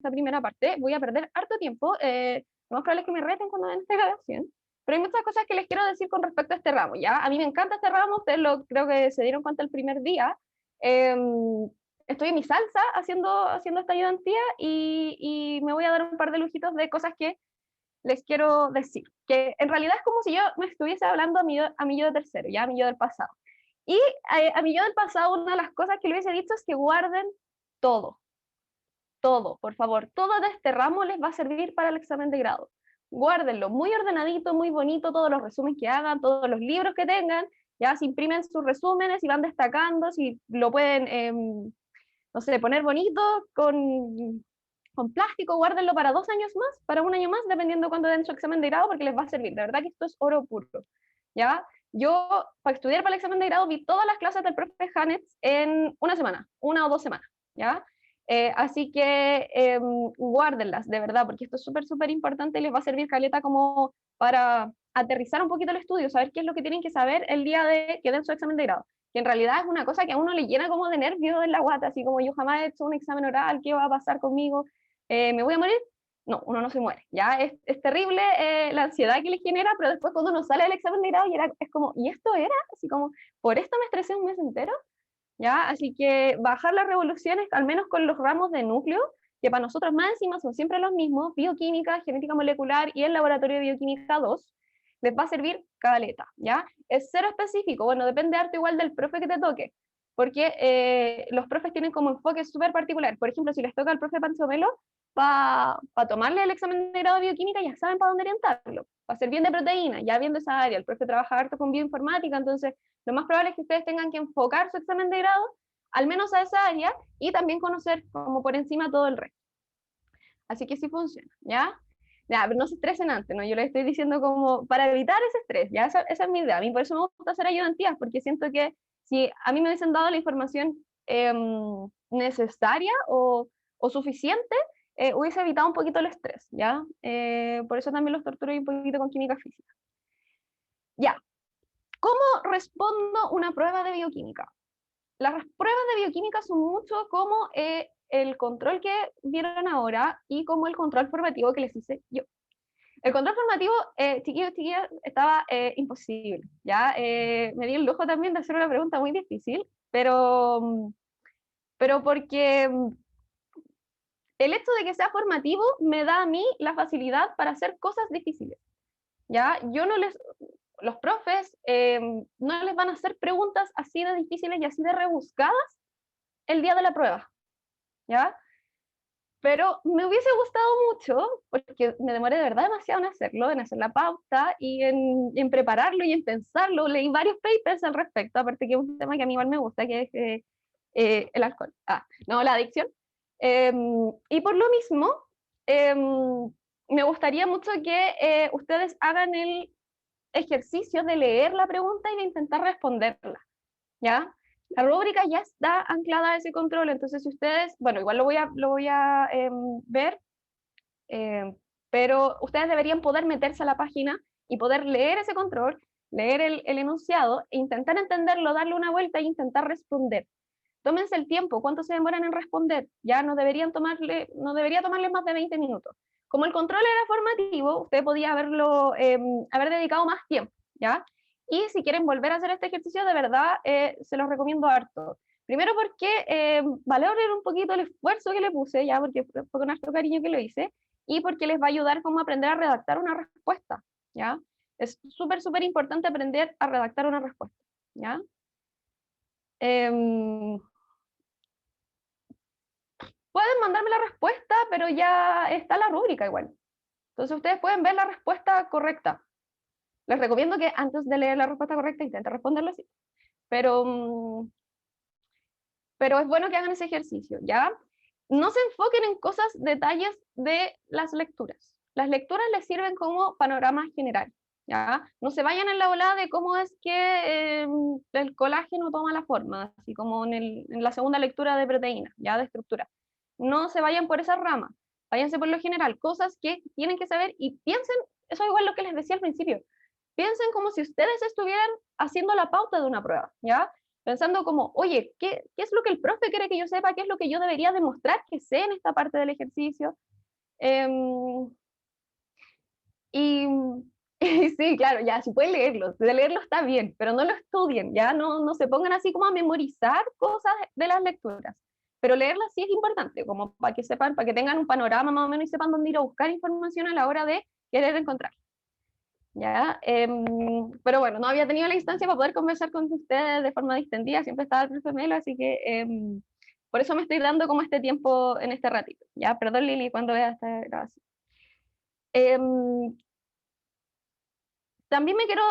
esta primera parte, voy a perder harto tiempo, lo más probable es que me reten cuando den esta grabación, pero hay muchas cosas que les quiero decir con respecto a este ramo, ¿ya? A mí me encanta este ramo, ustedes creo que se dieron cuenta el primer día, estoy en mi salsa haciendo esta ayudantía y me voy a dar un par de lujitos de cosas que les quiero decir, que en realidad es como si yo me estuviese hablando a mi yo de tercero, ya a mi yo del pasado. Y a mi yo del pasado, una de las cosas que le hubiese dicho es que guarden todo, todo, por favor, todo de este ramo les va a servir para el examen de grado. Guárdenlo muy ordenadito, muy bonito, todos los resúmenes que hagan, todos los libros que tengan, ya se imprimen sus resúmenes y van destacando, si lo pueden, no sé, poner bonito con plástico, guárdenlo para 2 años más, para un año más, dependiendo cuándo den su examen de grado, porque les va a servir. De verdad que esto es oro puro, ¿ya? Yo, para estudiar para el examen de grado, vi todas las clases del profe Hanets en una semana, 1 o 2 semanas, ¿ya? Así que guárdenlas, de verdad, porque esto es súper, súper importante y les va a servir caleta como para aterrizar un poquito el estudio, saber qué es lo que tienen que saber el día de que den su examen de grado, que en realidad es una cosa que a uno le llena como de nervios en la guata, así como yo jamás he hecho un examen oral, ¿qué va a pasar conmigo? ¿Me voy a morir? No, uno no se muere, ya es terrible la ansiedad que le genera, pero después cuando uno sale del examen de grado es como, ¿y esto era? Así como, ¿por esto me estresé un mes entero? ¿Ya? Así que bajar las revoluciones, al menos con los ramos de núcleo, que para nosotros más encima son siempre los mismos, bioquímica, genética molecular y el laboratorio de bioquímica 2, les va a servir caleta, ¿ya? Es cero específico, bueno, depende harto igual del profe que te toque, porque los profes tienen como enfoque súper particular. Por ejemplo, si les toca al profe Panzomelo, para tomarle el examen de grado de bioquímica ya saben para dónde orientarlo, va a ser bien de proteína, ya viendo esa área, el profe trabaja harto con bioinformática, entonces lo más probable es que ustedes tengan que enfocar su examen de grado al menos a esa área y también conocer como por encima todo el resto. Así que sí funciona, ¿ya? Ya, pero no se estresen antes, ¿no? Yo les estoy diciendo como para evitar ese estrés, ¿ya? Esa es mi idea. A mí por eso me gusta hacer ayudantías, porque siento que si a mí me hubiesen dado la información necesaria o suficiente, hubiese evitado un poquito el estrés, ¿ya? Por eso también los torturo un poquito con química física. Ya, ¿cómo respondo una prueba de bioquímica? Las pruebas de bioquímica son mucho como el control que vieron ahora y como el control formativo que les hice yo. El control formativo, chiquillos, chiquillas, estaba imposible, ¿ya? Me di el lujo también de hacer una pregunta muy difícil, pero porque el hecho de que sea formativo me da a mí la facilidad para hacer cosas difíciles, ¿ya? Los profes no les van a hacer preguntas así de difíciles y así de rebuscadas el día de la prueba, ¿ya? Pero me hubiese gustado mucho, porque me demoré de verdad demasiado en hacerlo, en hacer la pauta y en prepararlo y en pensarlo. Leí varios papers al respecto, aparte que es un tema que a mí igual me gusta, que es el alcohol. No, la adicción. Y por lo mismo, me gustaría mucho que ustedes hagan el ejercicio de leer la pregunta y de intentar responderla, ¿ya? La rúbrica ya está anclada a ese control, entonces si ustedes, bueno, igual lo voy a ver, pero ustedes deberían poder meterse a la página y poder leer ese control, leer el enunciado, e intentar entenderlo, darle una vuelta e intentar responder. Tómense el tiempo, ¿cuánto se demoran en responder? Ya no debería tomarle más de 20 minutos. Como el control era formativo, usted podía haber dedicado más tiempo, ¿ya? Y si quieren volver a hacer este ejercicio, de verdad, se los recomiendo harto. Primero porque valoren un poquito el esfuerzo que le puse, ya, porque fue con harto cariño que lo hice, y porque les va a ayudar como a aprender a redactar una respuesta, ¿ya? Es súper, súper importante aprender a redactar una respuesta, ¿ya? Pueden mandarme la respuesta, pero ya está la rúbrica igual. Entonces ustedes pueden ver la respuesta correcta. Les recomiendo que antes de leer la respuesta correcta intenten responderlo así. Pero, pero es bueno que hagan ese ejercicio, ¿ya? No se enfoquen en cosas, detalles de las lecturas. Las lecturas les sirven como panorama general, ¿ya? No se vayan en la volada de cómo es que el colágeno toma la forma, así como en la segunda lectura de proteínas, ¿ya? De estructura. No se vayan por esa rama, váyanse por lo general, cosas que tienen que saber y piensen, eso es igual lo que les decía al principio, piensen como si ustedes estuvieran haciendo la pauta de una prueba, ¿ya? pensando como, oye, ¿qué es lo que el profe quiere que yo sepa? ¿Qué es lo que yo debería demostrar que sé en esta parte del ejercicio? Em, y, y sí, claro, ya, si pueden leerlo, de leerlo está bien, pero no lo estudien, ya, no se pongan así como a memorizar cosas de las lecturas. Pero leerlas sí es importante, como para que sepan, para que tengan un panorama más o menos y sepan dónde ir a buscar información a la hora de querer encontrar. ¿Ya? Pero bueno, no había tenido la instancia para poder conversar con ustedes de forma distendida, siempre estaba el profe Melo, así que por eso me estoy dando como este tiempo en este ratito. ¿Ya? Perdón, Lili, cuando veas esta grabación. Em, También me quiero,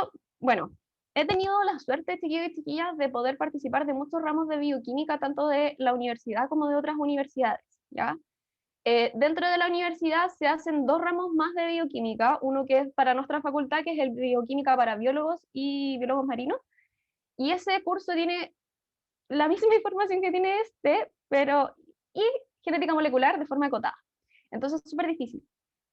bueno, he tenido la suerte, chiquillos y chiquillas, de poder participar de muchos ramos de bioquímica, tanto de la universidad como de otras universidades, ¿ya? Dentro de la universidad se hacen dos ramos más de bioquímica, uno que es para nuestra facultad, que es el bioquímica para biólogos y biólogos marinos, y ese curso tiene la misma información que tiene este, pero y genética molecular de forma acotada. Entonces es súper difícil,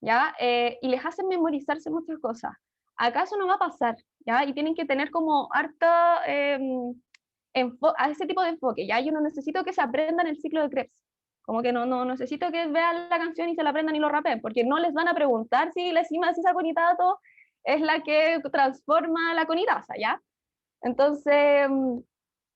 ¿ya? Y les hacen memorizarse muchas cosas. ¿Acaso no va a pasar? ¿Ya? Y tienen que tener como harta a ese tipo de enfoque, ¿ya? Yo no necesito que se aprendan el ciclo de Krebs. Como que no necesito que vean la canción y se la aprendan y lo rapeen, porque no les van a preguntar si la enzima cisaconitato es la que transforma la conitasa, ¿ya? Entonces,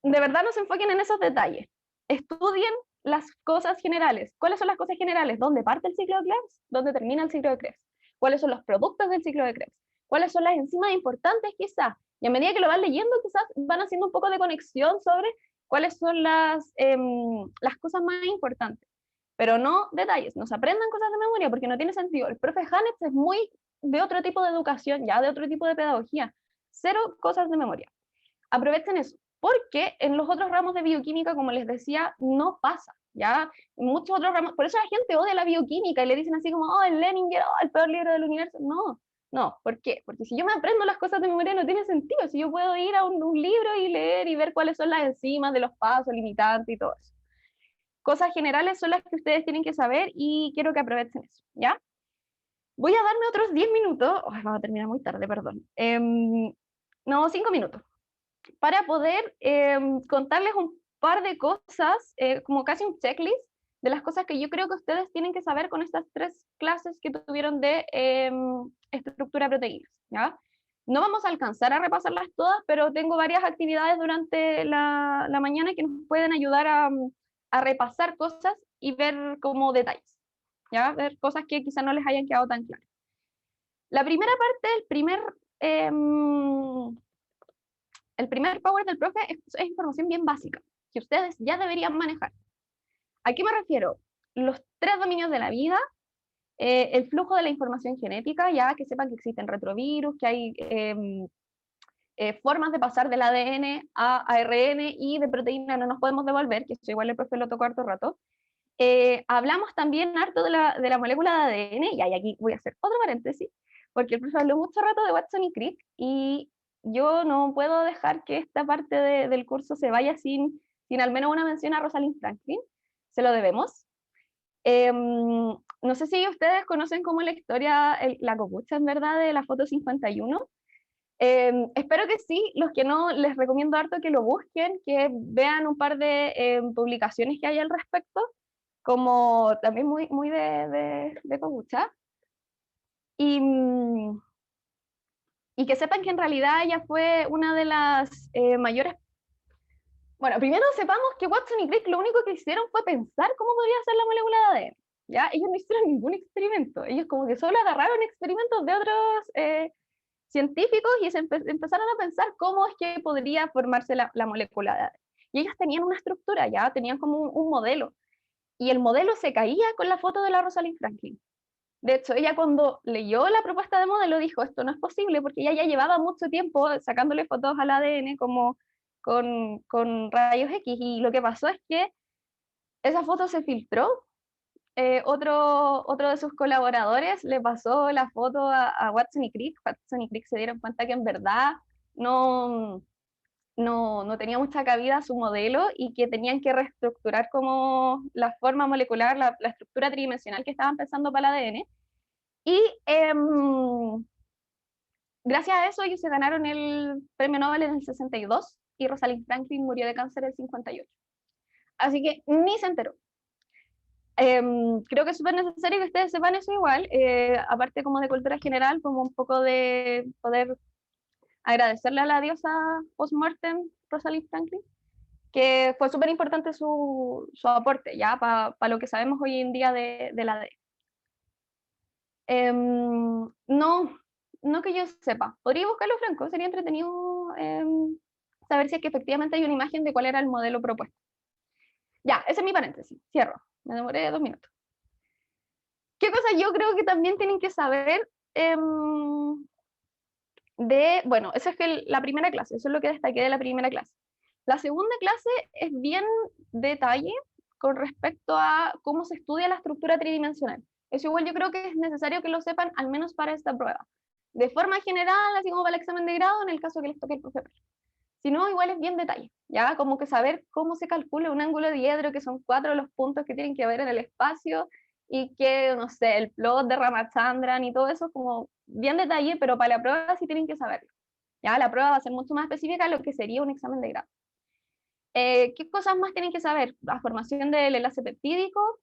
de verdad no se enfoquen en esos detalles. Estudien las cosas generales. ¿Cuáles son las cosas generales? ¿Dónde parte el ciclo de Krebs? ¿Dónde termina el ciclo de Krebs? ¿Cuáles son los productos del ciclo de Krebs? ¿Cuáles son las enzimas importantes quizás? Y a medida que lo van leyendo, quizás van haciendo un poco de conexión sobre cuáles son las cosas más importantes. Pero no detalles, no se aprendan cosas de memoria porque no tiene sentido. El profe Hannes es muy de otro tipo de educación, ya de otro tipo de pedagogía. Cero cosas de memoria. Aprovechen eso, porque en los otros ramos de bioquímica, como les decía, no pasa, ¿ya? En muchos otros ramos, por eso la gente odia la bioquímica y le dicen así como, oh, el Leninger, oh, el peor libro del universo. No, ¿por qué? Porque si yo me aprendo las cosas de memoria no tiene sentido, si yo puedo ir a un libro y leer y ver cuáles son las enzimas de los pasos, limitantes y todo eso. Cosas generales son las que ustedes tienen que saber y quiero que aprovechen eso, ¿ya? Voy a darme otros 10 minutos, oh, vamos a terminar muy tarde, perdón. No, 5 minutos para poder contarles un par de cosas, como casi un checklist de las cosas que yo creo que ustedes tienen que saber con estas 3 clases que tuvieron de estructura de proteínas, ¿ya? No vamos a alcanzar a repasarlas todas, pero tengo varias actividades durante la mañana que nos pueden ayudar a repasar cosas y ver como detalles, ¿ya? Ver cosas que quizá no les hayan quedado tan claras. La primera parte, el primer power del profe es información bien básica, que ustedes ya deberían manejar. ¿A qué me refiero? Los 3 dominios de la vida, el flujo de la información genética, ya que sepan que existen retrovirus, que hay formas de pasar del ADN a ARN y de proteína no nos podemos devolver, que eso igual el profe lo tocó harto rato. Hablamos también harto de la molécula de ADN, y aquí voy a hacer otro paréntesis, porque el profe habló mucho rato de Watson y Crick, y yo no puedo dejar que esta parte del curso se vaya sin al menos una mención a Rosalind Franklin, se lo debemos. No sé si ustedes conocen como la historia, la copucha en verdad de la foto 51. Espero que sí, los que no, les recomiendo harto que lo busquen, que vean un par de publicaciones que hay al respecto, como también muy de kombucha, y, y que sepan que en realidad ella fue una de las mayores. Bueno, primero sepamos que Watson y Crick lo único que hicieron fue pensar cómo podría ser la molécula de ADN, ¿ya? Ellos no hicieron ningún experimento, ellos como que solo agarraron experimentos de otros científicos y empezaron a pensar cómo es que podría formarse la molécula de ADN. Y ellos tenían una estructura, ya tenían como un modelo, y el modelo se caía con la foto de la Rosalind Franklin. De hecho, ella cuando leyó la propuesta de modelo dijo, esto no es posible, porque ella ya llevaba mucho tiempo sacándole fotos al ADN como con rayos X, y lo que pasó es que esa foto se filtró, otro de sus colaboradores le pasó la foto a Watson y Crick. Watson y Crick se dieron cuenta que en verdad no, no tenía mucha cabida su modelo y que tenían que reestructurar como la forma molecular, la estructura tridimensional que estaban pensando para el ADN. Y gracias a eso ellos se ganaron el premio Nobel en el 62 y Rosalind Franklin murió de cáncer el 58. Así que ni se enteró. Creo que es súper necesario que ustedes sepan eso igual, aparte como de cultura general, como un poco de poder agradecerle a la diosa post-mortem Rosalind Franklin, que fue súper importante su aporte, ya, para lo que sabemos hoy en día de la ADN. No, no que yo sepa. Podría buscarlo, Franco, sería entretenido saber si es que efectivamente hay una imagen de cuál era el modelo propuesto. Ya, ese es mi paréntesis, cierro, me demoré 2 minutos. ¿Qué cosa yo creo que también tienen que saber bueno, esa es que la primera clase, eso es lo que destaqué de la primera clase. La segunda clase es bien detalle con respecto a cómo se estudia la estructura tridimensional. Eso igual yo creo que es necesario que lo sepan, al menos para esta prueba. De forma general, así como para el examen de grado, en el caso que les toque el profesor. Si no, igual es bien detalle, ¿ya? Como que saber cómo se calcula un ángulo diedro, que son 4 los puntos que tienen que haber en el espacio, y que, no sé, el plot de Ramachandran y todo eso, como bien detalle, pero para la prueba sí tienen que saberlo. ¿Ya? La prueba va a ser mucho más específica de lo que sería un examen de grado. ¿Qué cosas más tienen que saber? La formación del enlace peptídico,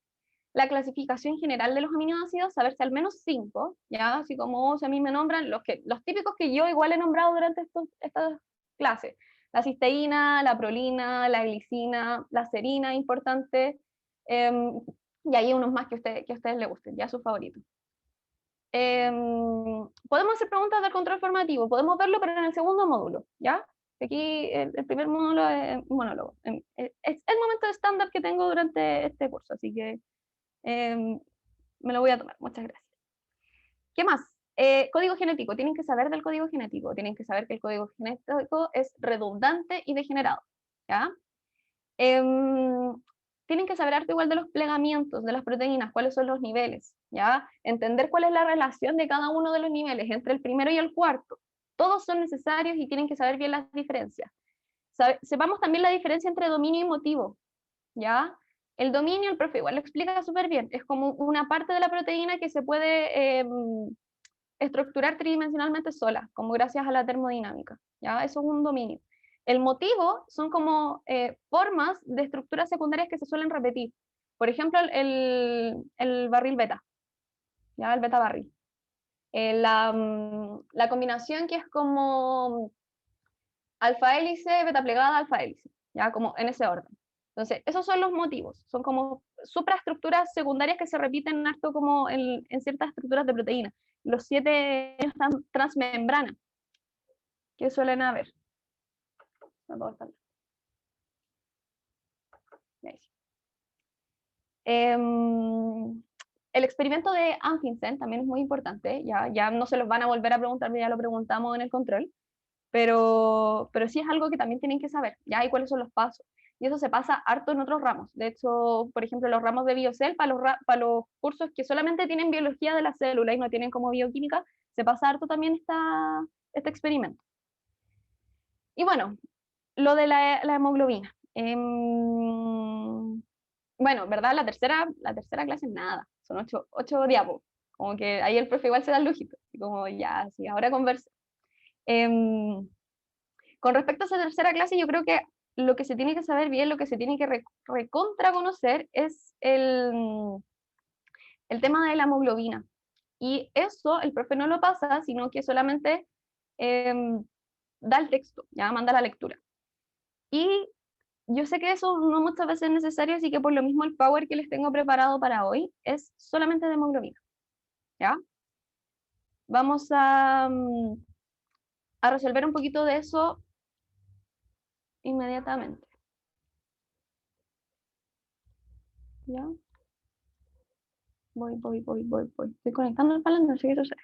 la clasificación general de los aminoácidos, saberse al menos 5, ¿ya? Así como si a mí me nombran los típicos que yo igual he nombrado durante estas clases. La cisteína, la prolina, la glicina, la serina, importante, y hay unos más que a ustedes les gusten, ya sus favoritos. Podemos hacer preguntas del control formativo, podemos verlo, pero en el segundo módulo, ¿ya? Aquí el primer módulo es un monólogo. Es el momento de stand-up que tengo durante este curso, así que me lo voy a tomar. Muchas gracias. ¿Qué más? Código genético. Tienen que saber del código genético. Tienen que saber que el código genético es redundante y degenerado, ¿ya? Tienen que saber harto igual de los plegamientos de las proteínas, cuáles son los niveles, ¿ya? Entender cuál es la relación de cada uno de los niveles entre el primero y el cuarto. Todos son necesarios y tienen que saber bien las diferencias. Sepamos también la diferencia entre dominio y motivo, ¿ya? El dominio, el profe igual lo explica súper bien, es como una parte de la proteína que se puede estructurar tridimensionalmente sola, como gracias a la termodinámica, ¿ya? Eso es un dominio. El motivo son como formas de estructuras secundarias que se suelen repetir. Por ejemplo, el barril beta, ¿ya? El beta barril. La combinación que es como alfa hélice, beta plegada, alfa hélice, ¿ya? Como en ese orden. Entonces, esos son los motivos, son como supraestructuras secundarias que se repiten harto como en ciertas estructuras de proteínas. Los 7 transmembrana que suelen haber. El experimento de Amundsen también es muy importante, ya no se los van a volver a preguntar, ya lo preguntamos en el control, pero sí es algo que también tienen que saber, ya, y cuáles son los pasos. Y eso se pasa harto en otros ramos. De hecho, por ejemplo, los ramos de biocel, para los cursos que solamente tienen biología de la célula y no tienen como bioquímica, se pasa harto también este experimento. Y bueno, lo de la hemoglobina. Bueno, ¿verdad? La tercera clase es nada, son 8 diapos. Como que ahí el profe igual se da el lujito, y como ya, sí, ahora conversa. Con respecto a esa tercera clase, yo creo que lo que se tiene que saber bien, lo que se tiene que recontra conocer es el tema de la hemoglobina. Y eso el profe no lo pasa, sino que solamente da el texto, ya manda la lectura. Y yo sé que eso no muchas veces es necesario, así que por lo mismo el power que les tengo preparado para hoy es solamente de hemoglobina, ¿ya? Vamos a resolver un poquito de eso inmediatamente, ¿ya? Voy. Estoy conectando el panel, no sé qué sucede.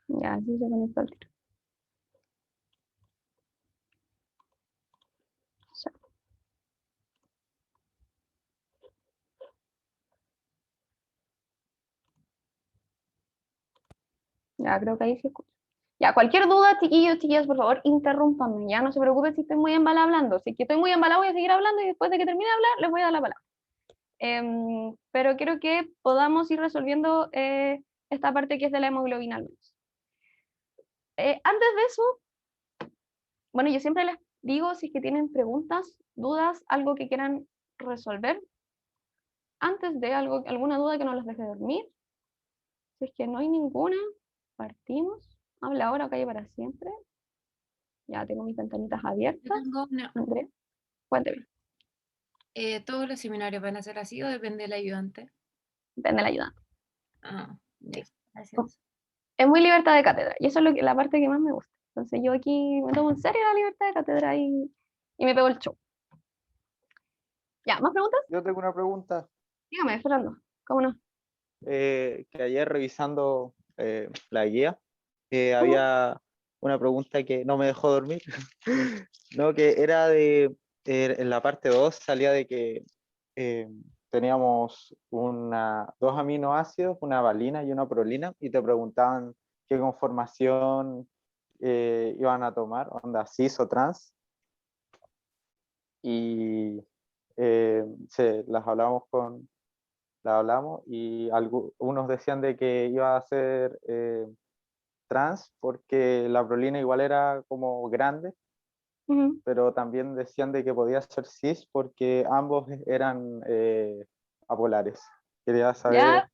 Ya, sí se conectó el tiro. Ya, creo que ahí se escucha. Ya, cualquier duda, chiquillos, chiquillas, por favor, interrúmpanme, ya no se preocupen si estoy muy embalada hablando. Si es que estoy muy embalada, voy a seguir hablando y después de que termine de hablar, les voy a dar la palabra. Pero quiero que podamos ir resolviendo esta parte que es de la hemoglobina al menos. Antes de eso, bueno, yo siempre les digo si es que tienen preguntas, dudas, algo que quieran resolver, antes de alguna duda que no los deje dormir. Si es que no hay ninguna, partimos. Habla ahora o calle para siempre. Ya tengo mis ventanitas Yo abiertas. tengo una. Andrés, cuénteme. ¿Todos los seminarios van a ser así o depende del ayudante? Depende de la ayuda. Ah, ya, Sí. gracias. Es muy libertad de cátedra y eso es la parte que más me gusta. Entonces yo aquí me tomo en serio la libertad de cátedra y me pego el show. Ya, ¿más preguntas? Yo tengo una pregunta, Dígame, Fernando. ¿Cómo no? que ayer revisando la guía, Ujú. había una pregunta que no me dejó dormir, no, que era de, en la parte 2 salía de que eh, teníamos dos aminoácidos, una valina y una prolina, y te preguntaban qué conformación iban a tomar, onda cis o trans, y las hablamos la hablamos y unos decían de que iba a ser trans porque la prolina igual era como grande, Ujú. pero también decían de que podía ser cis porque ambos eran apolares. Quería saber. Ya,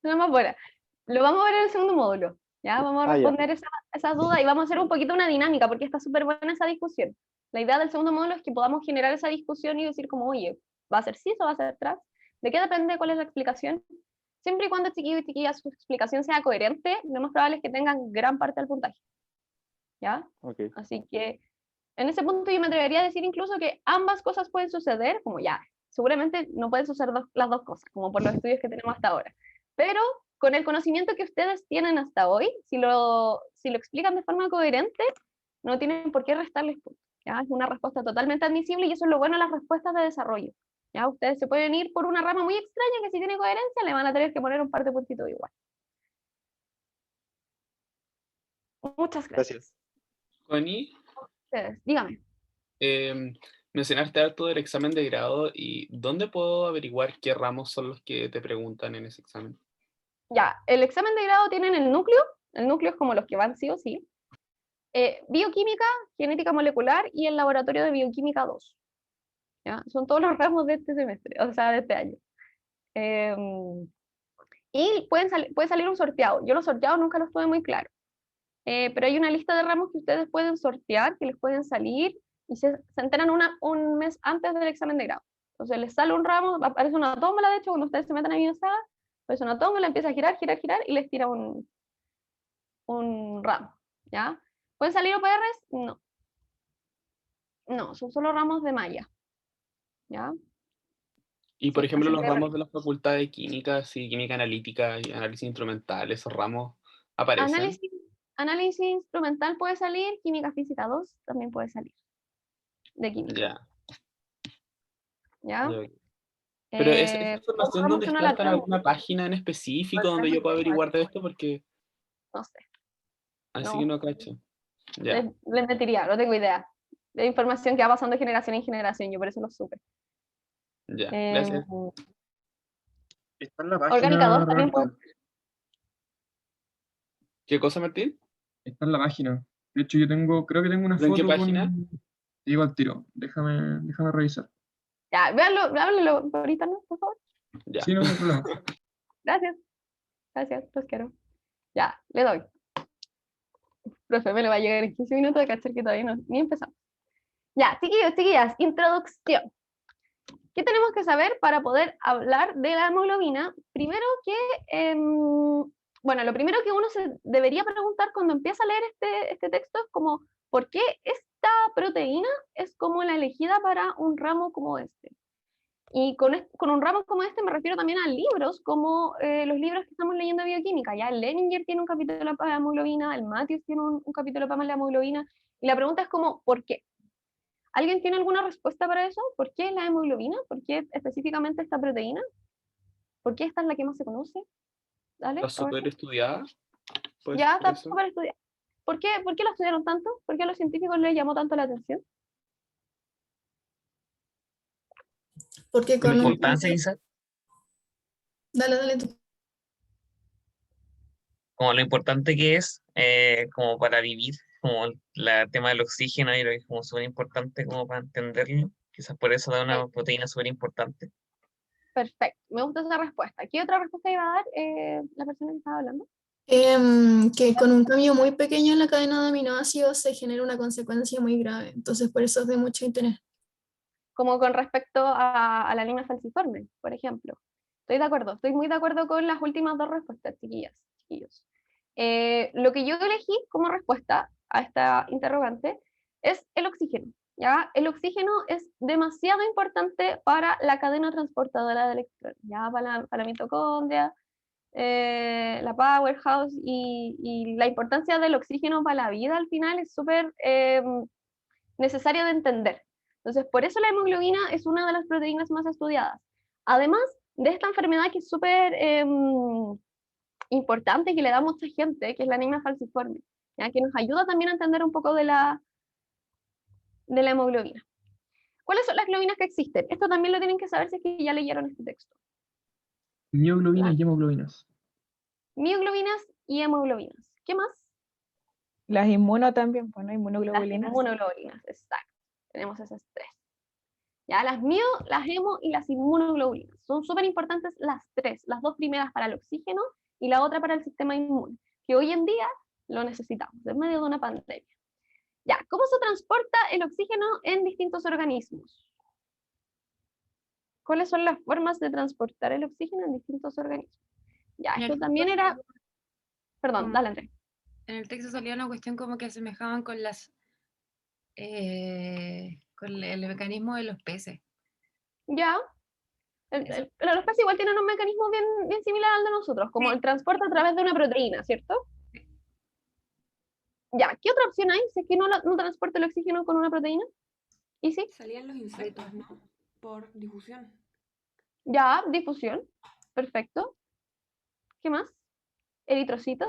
no más buena. Lo vamos a ver en el segundo módulo. Ya, vamos a Ah, ya. responder esas dudas y vamos a hacer un poquito una dinámica porque está súper buena esa discusión. La idea del segundo módulo es que podamos generar esa discusión y decir como, oye, ¿va a ser cis o va a ser trans? ¿De qué depende? ¿Cuál es la explicación? Siempre y cuando, chiquillos y chiquillas, su explicación sea coherente, lo más probable es que tengan gran parte del puntaje. ¿Ya? Ok. Así que en ese punto yo me atrevería a decir incluso que ambas cosas pueden suceder, como ya, seguramente no pueden suceder las dos cosas, como por los estudios que tenemos hasta ahora. Pero con el conocimiento que ustedes tienen hasta hoy, si lo explican de forma coherente, no tienen por qué restarles puntos. ¿Ya? Es una respuesta totalmente admisible y eso es lo bueno de las respuestas de desarrollo. ¿Ya? Ustedes se pueden ir por una rama muy extraña que si tiene coherencia le van a tener que poner un par de puntitos igual. Muchas Gracias. gracias. Connie, Ustedes, dígame. em, mencionaste harto del examen de grado y ¿dónde puedo averiguar qué ramos son los que te preguntan en ese examen? Ya, el examen de grado tienen el núcleo es como los que van sí o sí, bioquímica, genética molecular y el laboratorio de bioquímica 2. ¿Ya? Son todos los ramos de este semestre, o sea, de este año. Y puede salir un sorteado. Yo los sorteados nunca los tuve muy claro, pero hay una lista de ramos que ustedes pueden sortear, que les pueden salir y se enteran un mes antes del examen de grado. Entonces les sale un ramo, aparece una tómbola, de hecho, cuando ustedes se meten a Biosada, aparece una tómbola, empieza a girar, girar, girar y les tira un ramo, ¿ya? ¿Pueden salir OPRs? No, no, son solo ramos de malla, ¿ya? Y por Sí, ejemplo, así los que ramos de la facultad de química, sí, química analítica y análisis instrumental, esos ramos aparecen. análisis, análisis instrumental puede salir, química física 2 también puede salir, de química, Ya, ¿ya? ya. Pero esa Todos información, ramos ¿dónde que no está? la ¿Está en tengan, alguna página en específico donde yo pueda averiguar de esto? Porque no sé, así que no, no cacho. Ya, les mentiría, no tengo idea. De información que va pasando de generación en generación, yo por eso lo supe. ya, Eh, gracias. Está en la orgánica página, 2 también puede. Roberto. ¿Qué cosa, Martín? Está en la página. De hecho, creo que tengo una ¿Pero en qué foto página? Te digo al tiro. Déjame revisar. Ya, véanlo, háblenlo ahorita, ¿no? Por favor. Ya. Sí, no, no hay problema. Gracias, gracias, los quiero. Ya, le doy. Profe, me lo va a llegar en 15 minutos de cachar que todavía no, ni empezamos. Ya, chiquillos, chiquillas, introducción. ¿Qué tenemos que saber para poder hablar de la hemoglobina? Primero que, bueno, lo primero que uno se debería preguntar cuando empieza a leer este texto es como, ¿por qué esta proteína es como la elegida para un ramo como este? Y con un ramo como este me refiero también a libros, como los libros que estamos leyendo de bioquímica. Ya el Leninger tiene un capítulo para la hemoglobina, el Matthews tiene un capítulo para la hemoglobina, y la pregunta es como, ¿por qué? ¿Alguien tiene alguna respuesta para eso? ¿Por qué la hemoglobina? ¿Por qué específicamente esta proteína? ¿Por qué esta es la que más se conoce? Dale, ¿Está súper Roberto. estudiada? Pues Ya por está eso. para estudiar. ¿Por qué lo estudiaron tanto? ¿Por qué a los científicos les llamó tanto la atención? Porque La con un... importancia, quizás, Dale tú. como lo importante que es como para vivir, como el tema del oxígeno, y lo que es como súper importante como para entenderlo. Quizás por eso da una proteína súper importante. Perfecto, me gusta esa respuesta. ¿Qué otra respuesta iba a dar la persona que estaba hablando? Que con un cambio muy pequeño en la cadena de aminoácidos se genera una consecuencia muy grave. Entonces, por eso es de mucho interés. Como con respecto a la anemia falciforme, por ejemplo. Estoy de acuerdo, estoy muy de acuerdo con las últimas dos respuestas, chiquillos. Lo que yo elegí como respuesta a esta interrogante es el oxígeno. ¿Ya? El oxígeno es demasiado importante para la cadena transportadora de electrones, ¿ya? Para la mitocondria, la powerhouse, y la importancia del oxígeno para la vida al final es súper necesario de entender. Entonces, por eso la hemoglobina es una de las proteínas más estudiadas. Además de esta enfermedad que es súper importante, que le da a mucha gente, que es la anemia falciforme, ¿ya? Que nos ayuda también a entender un poco de la hemoglobina. ¿Cuáles son las globinas que existen? Esto también lo tienen que saber si es que ya leyeron este texto. Mioglobinas y hemoglobinas. Mioglobinas y hemoglobinas. ¿Qué más? Las inmuno también, pues, ¿no? Las Inmunoglobulinas. inmunoglobulinas, exacto. Tenemos esas tres. Ya, las mio, las hemo y las inmunoglobulinas. Son súper importantes las tres, las dos primeras para el oxígeno y la otra para el sistema inmune, que hoy en día lo necesitamos en medio de una pandemia. Ya, ¿cómo se transporta el oxígeno en distintos organismos? ¿Cuáles son las formas de transportar el oxígeno en distintos organismos? Ya, En esto el también texto- era... Perdón, Mm. dale, Andrés. En el texto salía una cuestión como que asemejaban con con el mecanismo de los peces. Ya. Pero los peces igual tienen un mecanismo bien similar al de nosotros, como el transporte a través de una proteína, ¿cierto? Ya, ¿qué otra opción hay si es que no transporta el oxígeno con una proteína? ¿Y sí? Salían los insectos, ¿no? Por difusión. Ya, difusión. Perfecto. ¿Qué más? Eritrocitos.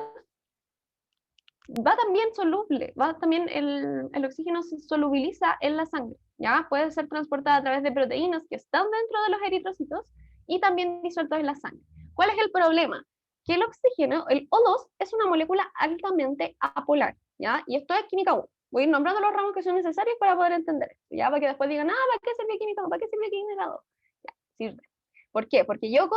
Va también soluble, el oxígeno se solubiliza en la sangre, ¿ya? Puede ser transportada a través de proteínas que están dentro de los eritrocitos y también disueltos en la sangre. ¿Cuál es el problema? Que el oxígeno, el O2, es una molécula altamente apolar, ¿ya? Y esto es química 1. Voy a ir nombrando los ramos que son necesarios para poder entender esto, ¿ya? Para que después digan, ¿para qué sirve química 1? ¿Para qué sirve química 2? Ya, sirve. ¿Por qué? Porque yo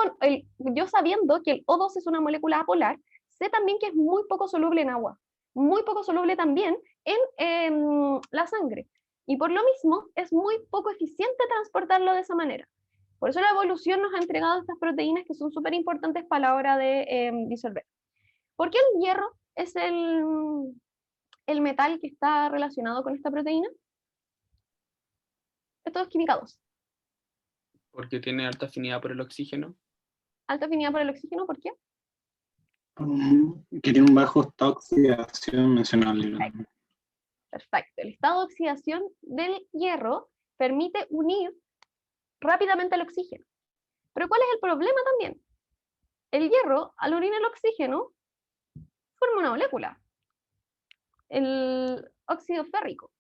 sabiendo que el O2 es una molécula apolar, sé también que es muy poco soluble en agua, muy poco soluble también en la sangre. Y por lo mismo es muy poco eficiente transportarlo de esa manera. Por eso la evolución nos ha entregado estas proteínas que son súper importantes para la hora de disolver. ¿Por qué el hierro es el metal que está relacionado con esta proteína? Esto es química 2. Porque tiene alta afinidad por el oxígeno. Alta afinidad por el oxígeno, ¿por qué? Que tiene un bajo estado de oxidación mencionable. Perfecto. El estado de oxidación del hierro permite unir rápidamente el oxígeno. Pero ¿cuál es el problema también? El hierro, al unir el oxígeno, forma una molécula, el óxido férrico.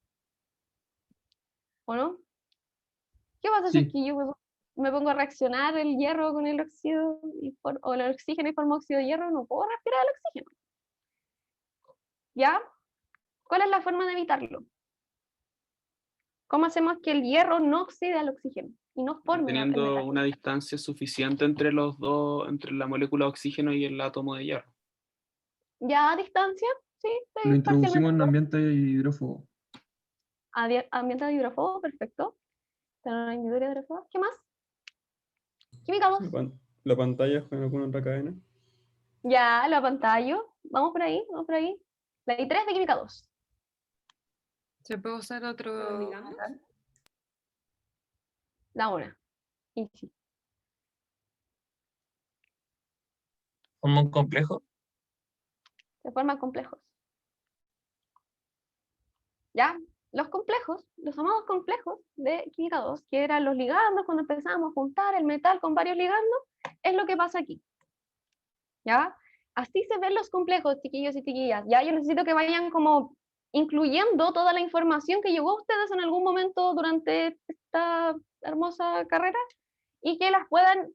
¿O no? ¿Qué pasa si es que yo me pongo a reaccionar el hierro con el óxido o el oxígeno y formo óxido de hierro? No puedo respirar el oxígeno. ¿Ya? ¿Cuál es la forma de evitarlo? ¿Cómo hacemos que el hierro no oxide al oxígeno y no forme Teniendo una distancia suficiente entre los dos, entre la molécula de oxígeno y el átomo de hierro. ¿Ya a distancia? Sí. Lo introducimos en ambiente hidrófobo. Ambiente de hidrófobo, perfecto. ¿Qué más? Química 2. ¿La pantalla es con alguna otra cadena? Ya, la pantalla. Vamos por ahí, vamos por ahí. La I3 de química 2. ¿Se puede usar otro? La 1. Y sí. ¿Como un complejo? Se forman complejos. ¿Ya? Los complejos, los llamados complejos de química 2, que eran los ligandos, cuando empezamos a juntar el metal con varios ligandos, es lo que pasa aquí. ¿Ya? Así se ven los complejos, chiquillos y chiquillas. Ya yo necesito que vayan como incluyendo toda la información que llegó a ustedes en algún momento durante esta hermosa carrera y que las puedan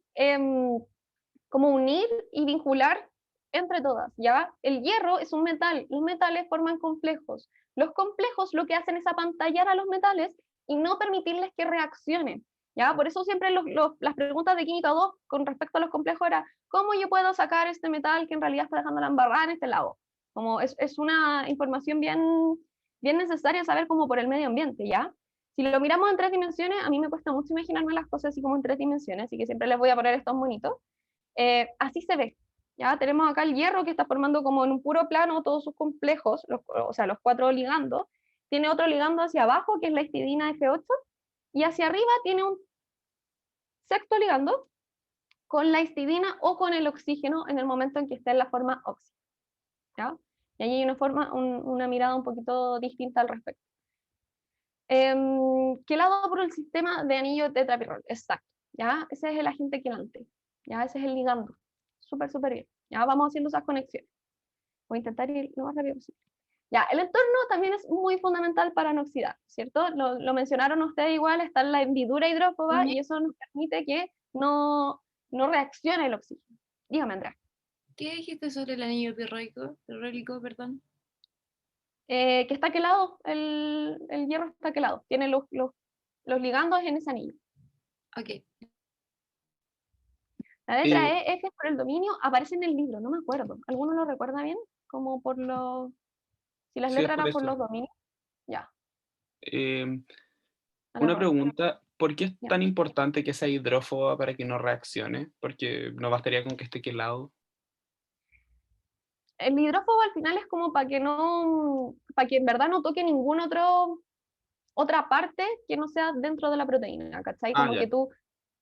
como unir y vincular entre todas, ¿ya? El hierro es un metal, los metales forman complejos. Los complejos lo que hacen es apantallar a los metales y no permitirles que reaccionen, ¿ya? Por eso siempre las preguntas de Química 2 con respecto a los complejos era, ¿cómo yo puedo sacar este metal que en realidad está dejando la embarrada en este lado? Como es una información bien necesaria saber como por el medio ambiente, ¿ya? Si lo miramos en 3 dimensiones, a mí me cuesta mucho imaginarme las cosas así como en 3 dimensiones, así que siempre les voy a poner estos monitos. Así se ve. Ya tenemos acá el hierro que está formando como en un puro plano todos sus complejos, o sea, los 4 ligandos. Tiene otro ligando hacia abajo, que es la histidina F8, y hacia arriba tiene un sexto ligando con la histidina o con el oxígeno en el momento en que está en la forma óxido. ¿Ya? Y ahí hay una mirada un poquito distinta al respecto. Quelado por el sistema de anillo tetrapirrol, exacto. ¿Ya? Ese es el agente quelante. ¿Ya? Ese es el ligando. Súper bien. Ya vamos haciendo esas conexiones. Voy a intentar ir lo más rápido posible. Ya, el entorno también es muy fundamental para no oxidar, ¿cierto? Lo mencionaron ustedes igual, está en la hendidura hidrófoba y eso nos permite que no reaccione el oxígeno. Dígame, Andrea. ¿Qué dijiste sobre el anillo pirrólico, perdón? Que está quelado, el hierro está quelado, tiene los ligandos en ese anillo. Ok. La letra E, F por el dominio, aparece en el libro, no me acuerdo. ¿Alguno lo recuerda bien? Como por los... Si las letras eran por los dominios. Ya. Una pregunta, ¿por qué es tan importante que sea hidrófoba para que no reaccione? Porque no bastaría con que esté quelado. El hidrófobo al final es como para que en verdad no toque ninguna otra parte que no sea dentro de la proteína, ¿cachai? Como que tú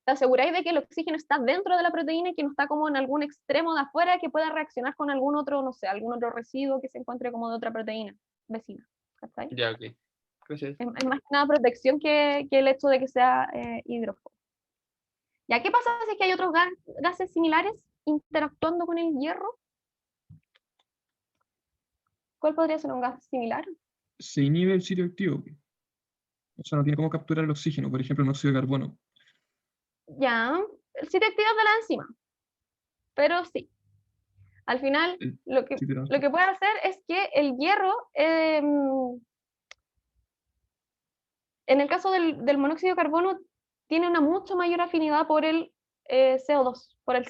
te aseguráis de que el oxígeno está dentro de la proteína y que no está como en algún extremo de afuera que pueda reaccionar con algún otro, no sé, algún otro residuo que se encuentre como de otra proteína vecina, ¿cachai? Ya, ok. Gracias. Es más que nada protección que el hecho de que sea hidrófobo. ¿Ya qué pasa si es que hay otros gases similares interactuando con el hierro? ¿Cuál podría ser un gas similar? Se inhibe el sitio activo. O sea, no tiene cómo capturar el oxígeno, por ejemplo, el monóxido de carbono. Ya, el sitio activo es de la enzima. Pero sí. Al final, lo que puede hacer es que el hierro, en el caso del monóxido de carbono, tiene una mucho mayor afinidad por el CO2, por el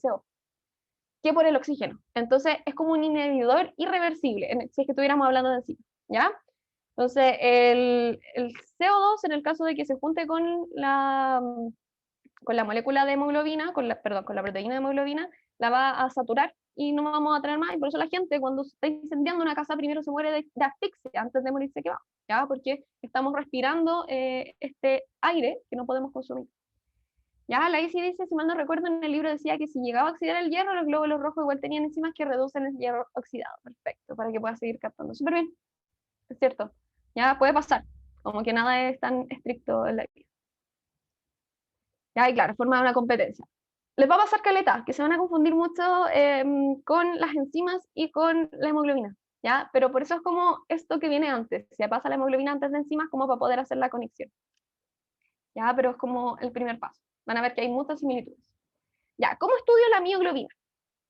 CO, que por el oxígeno. Entonces, es como un inhibidor irreversible, si es que estuviéramos hablando de enzima, ¿ya? Entonces, el CO2, en el caso de que se junte con la molécula de hemoglobina, con la proteína de hemoglobina, la va a saturar y no vamos a tener más, y por eso la gente cuando se está incendiando una casa primero se muere de asfixia antes de morirse quemado, ¿ya? Porque estamos respirando este aire que no podemos consumir. Ya, la ICI dice, si mal no recuerdo, en el libro decía que si llegaba a oxidar el hierro, los glóbulos rojos igual tenían enzimas que reducen el hierro oxidado. Perfecto, para que pueda seguir captando. Súper bien, es cierto. Ya puede pasar, como que nada es tan estricto en la vida. Ya, y claro, forma una competencia. Les va a pasar caleta, que se van a confundir mucho con las enzimas y con la hemoglobina, ¿ya? Pero por eso es como esto que viene antes. Se pasa la hemoglobina antes de enzimas como para poder hacer la conexión. ¿Ya? Pero es como el primer paso. Van a ver que hay muchas similitudes. Ya, ¿cómo estudio la mioglobina?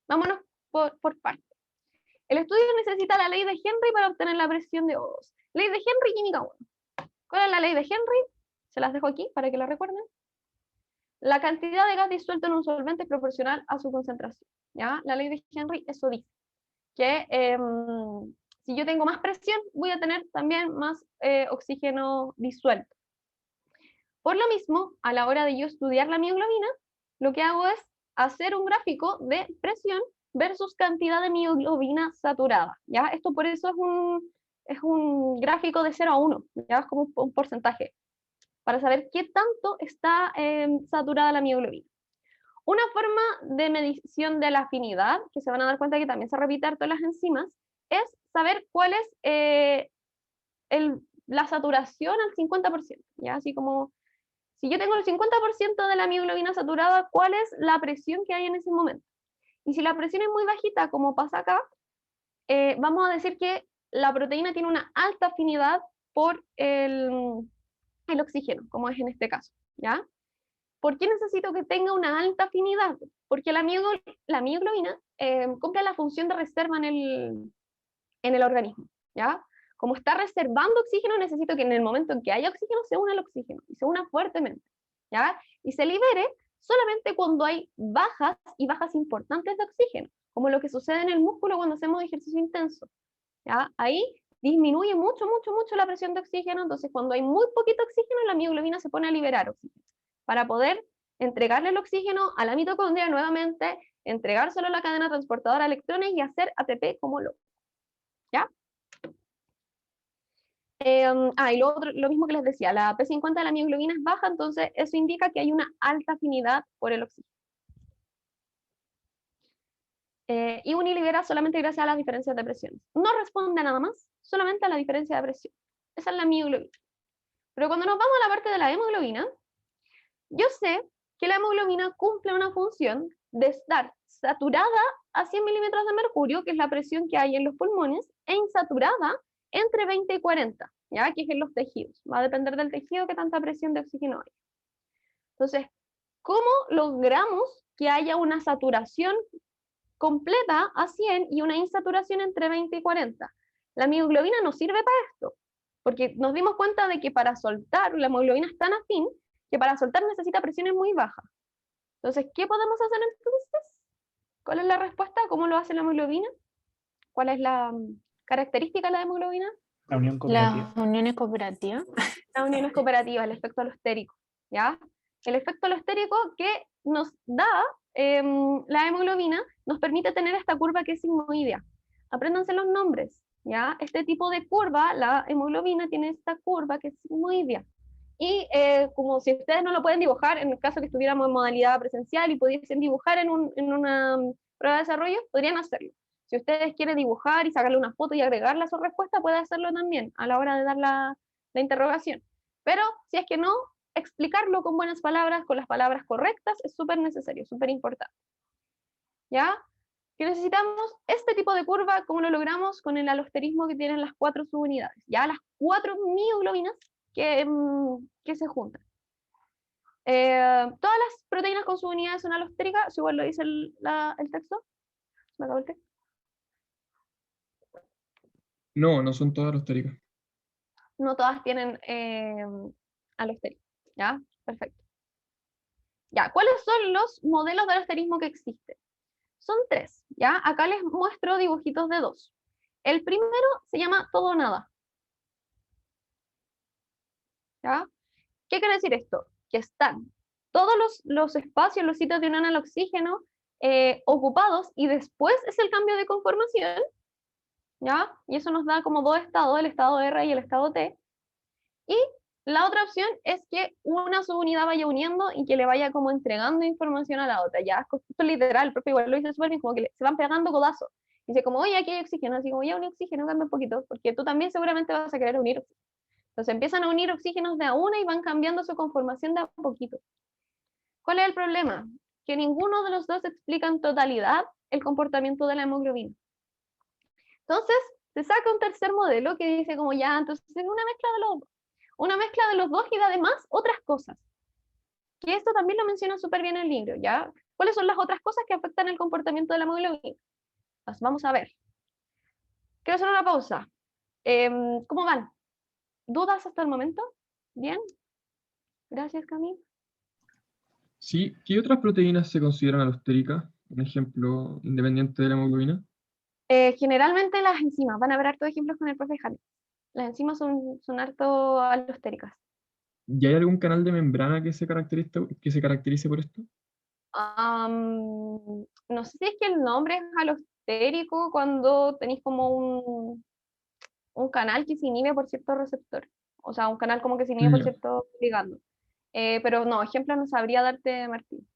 Vámonos por partes. El estudio necesita la ley de Henry para obtener la presión de O2. Ley de Henry, química 1. ¿Cuál es la ley de Henry? Se las dejo aquí para que la recuerden. La cantidad de gas disuelto en un solvente es proporcional a su concentración. ¿Ya? La ley de Henry, eso dice que si yo tengo más presión, voy a tener también más oxígeno disuelto. Por lo mismo, a la hora de yo estudiar la mioglobina, lo que hago es hacer un gráfico de presión versus cantidad de mioglobina saturada. ¿Ya? Esto por eso es un gráfico de 0 a 1, ¿ya? Es como un porcentaje, para saber qué tanto está saturada la mioglobina. Una forma de medición de la afinidad, que se van a dar cuenta que también se repite harto en las enzimas, es saber cuál es la saturación al 50%, ¿ya? Así como, si yo tengo el 50% de la mioglobina saturada, ¿cuál es la presión que hay en ese momento? Y si la presión es muy bajita, como pasa acá, vamos a decir que la proteína tiene una alta afinidad por el oxígeno, como es en este caso, ¿ya? ¿Por qué necesito que tenga una alta afinidad? Porque la mioglobina cumple la función de reserva en el organismo, ¿ya? Como está reservando oxígeno, necesito que en el momento en que haya oxígeno se una el oxígeno, y se una fuertemente, ¿ya? Y se libere solamente cuando hay bajas y bajas importantes de oxígeno, como lo que sucede en el músculo cuando hacemos ejercicio intenso, ¿ya? Ahí disminuye mucho, mucho, mucho la presión de oxígeno, entonces cuando hay muy poquito oxígeno, la mioglobina se pone a liberar oxígeno, para poder entregarle el oxígeno a la mitocondria nuevamente, entregárselo a la cadena transportadora de electrones y hacer ATP como loco, ¿ya? Y lo mismo que les decía, la P50 de la mioglobina es baja, entonces eso indica que hay una alta afinidad por el oxígeno. Y unilibera solamente gracias a las diferencias de presiones. No responde a nada más, solamente a la diferencia de presión. Esa es la mioglobina. Pero cuando nos vamos a la parte de la hemoglobina, yo sé que la hemoglobina cumple una función de estar saturada a 100 milímetros de mercurio, que es la presión que hay en los pulmones, e insaturada entre 20 y 40, ¿ya? Que es en los tejidos. Va a depender del tejido que tanta presión de oxígeno hay. Entonces, ¿cómo logramos que haya una saturación completa a 100 y una insaturación entre 20 y 40? La mioglobina nos sirve para esto, porque nos dimos cuenta de que para soltar, la hemoglobina es tan afín que para soltar necesita presiones muy bajas. Entonces, ¿qué podemos hacer entonces? ¿Cuál es la respuesta? ¿Cómo lo hace la hemoglobina? ¿Cuál es la característica de la hemoglobina? La unión cooperativa. Las uniones cooperativas. Las uniones cooperativas, el efecto alostérico, ¿ya? El efecto alostérico que nos da la hemoglobina nos permite tener esta curva que es sigmoidea. Apréndanse los nombres, ¿ya? Este tipo de curva, la hemoglobina tiene esta curva que es sigmoidea. Y como si ustedes no lo pueden dibujar, en el caso que estuviéramos en modalidad presencial y pudiesen dibujar en una prueba de desarrollo, podrían hacerlo. Si ustedes quieren dibujar y sacarle una foto y agregarla a su respuesta, puede hacerlo también a la hora de dar la interrogación. Pero si es que no, explicarlo con buenas palabras, con las palabras correctas, es súper necesario, súper importante. ¿Ya? Que necesitamos este tipo de curva, ¿cómo lo logramos? Con el alosterismo que tienen las 4 subunidades, ya las 4 mioglobinas que se juntan. Todas las proteínas con subunidades son alostéricas, igual lo dice el texto. ¿Me acabó el texto? No, no son todas alostéricas. No todas tienen alostérico, ¿ya? Perfecto. Ya, ¿cuáles son los modelos de alosterismo que existen? Son 3, ¿ya? Acá les muestro dibujitos de 2. El primero se llama todo o nada. ¿Ya? ¿Qué quiere decir esto? Que están todos los espacios, los sitios de unión al oxígeno ocupados y después es el cambio de conformación, ¿ya? Y eso nos da como 2 estados, el estado R y el estado T. Y la otra opción es que una subunidad vaya uniendo y que le vaya como entregando información a la otra, ya, esto es literal, el propio igual lo dice súper bien, como que se van pegando codazos. Dice como, oye, aquí hay oxígeno, así como, ya un oxígeno, cambia un poquito, porque tú también seguramente vas a querer unir oxígeno. Entonces empiezan a unir oxígenos de a una y van cambiando su conformación de a poquito. ¿Cuál es el problema? Que ninguno de los dos explica en totalidad el comportamiento de la hemoglobina. Entonces, se saca un tercer modelo que dice como ya, entonces es una mezcla de los dos. Una mezcla de los dos y además otras cosas. Que esto también lo menciona súper bien el libro, ¿ya? ¿Cuáles son las otras cosas que afectan el comportamiento de la hemoglobina? Las vamos a ver. Quiero hacer una pausa. ¿Cómo van? ¿Dudas hasta el momento? ¿Bien? Gracias, Camille. Sí, ¿qué otras proteínas se consideran alostéricas? Un ejemplo independiente de la hemoglobina. Generalmente las enzimas. Van a ver hartos ejemplos con el profe Jaime. Las enzimas son harto alostéricas. ¿Y hay algún canal de membrana que se caracterice por esto? No sé si es que el nombre es alostérico cuando tenéis como un canal que se inhibe por cierto receptor. O sea, un canal como que se inhibe por cierto ligando. Pero no, ejemplo no sabría darte, Martín.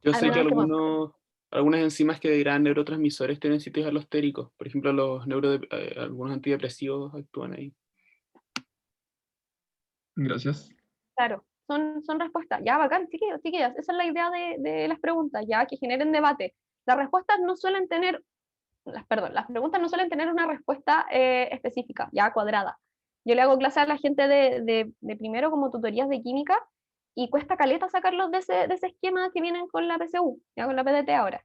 Yo sé que Algunas algunas enzimas que dirán neurotransmisores tienen sitios alostéricos. Por ejemplo, algunos antidepresivos actúan ahí. Gracias. Claro, son respuestas. Ya, bacán, chiquillos, chiquillas. Esa es la idea de las preguntas, ya, que generen debate. las respuestas no suelen tener, las preguntas no suelen tener una respuesta específica, ya cuadrada. Yo le hago clase a la gente de primero como tutorías de química y cuesta caleta sacarlos de ese esquema que vienen con la PSU, ya con la PDT ahora.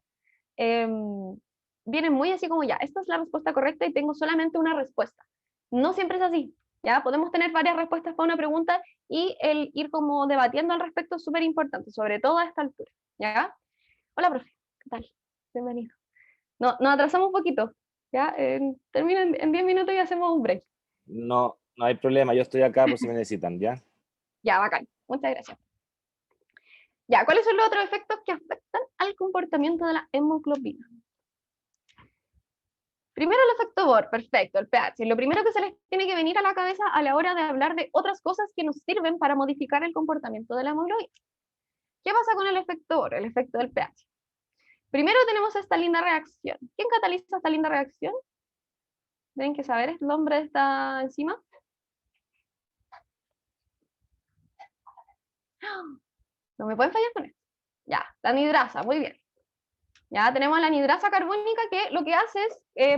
Vienen muy así como ya, esta es la respuesta correcta y tengo solamente una respuesta. No siempre es así, ya podemos tener varias respuestas para una pregunta y el ir como debatiendo al respecto es súper importante, sobre todo a esta altura, ¿ya? Hola, profe, ¿qué tal? Bienvenido. No, nos atrasamos un poquito, ¿ya? Termina en 10 minutos y hacemos un break. No, no hay problema, yo estoy acá por si me necesitan, ¿ya? Ya, bacán, muchas gracias. Ya, ¿cuáles son los otros efectos que afectan al comportamiento de la hemoglobina? Primero el efecto Bohr, perfecto, el pH. Lo primero que se les tiene que venir a la cabeza a la hora de hablar de otras cosas que nos sirven para modificar el comportamiento de la hemoglobina. ¿Qué pasa con el efecto Bohr, el efecto del pH? Primero tenemos esta linda reacción. ¿Quién cataliza esta linda reacción? ¿Tienen que saber el nombre de esta enzima? No me pueden fallar con esto. Ya, la anidrasa, muy bien. Ya tenemos la anidrasa carbónica que lo que hace es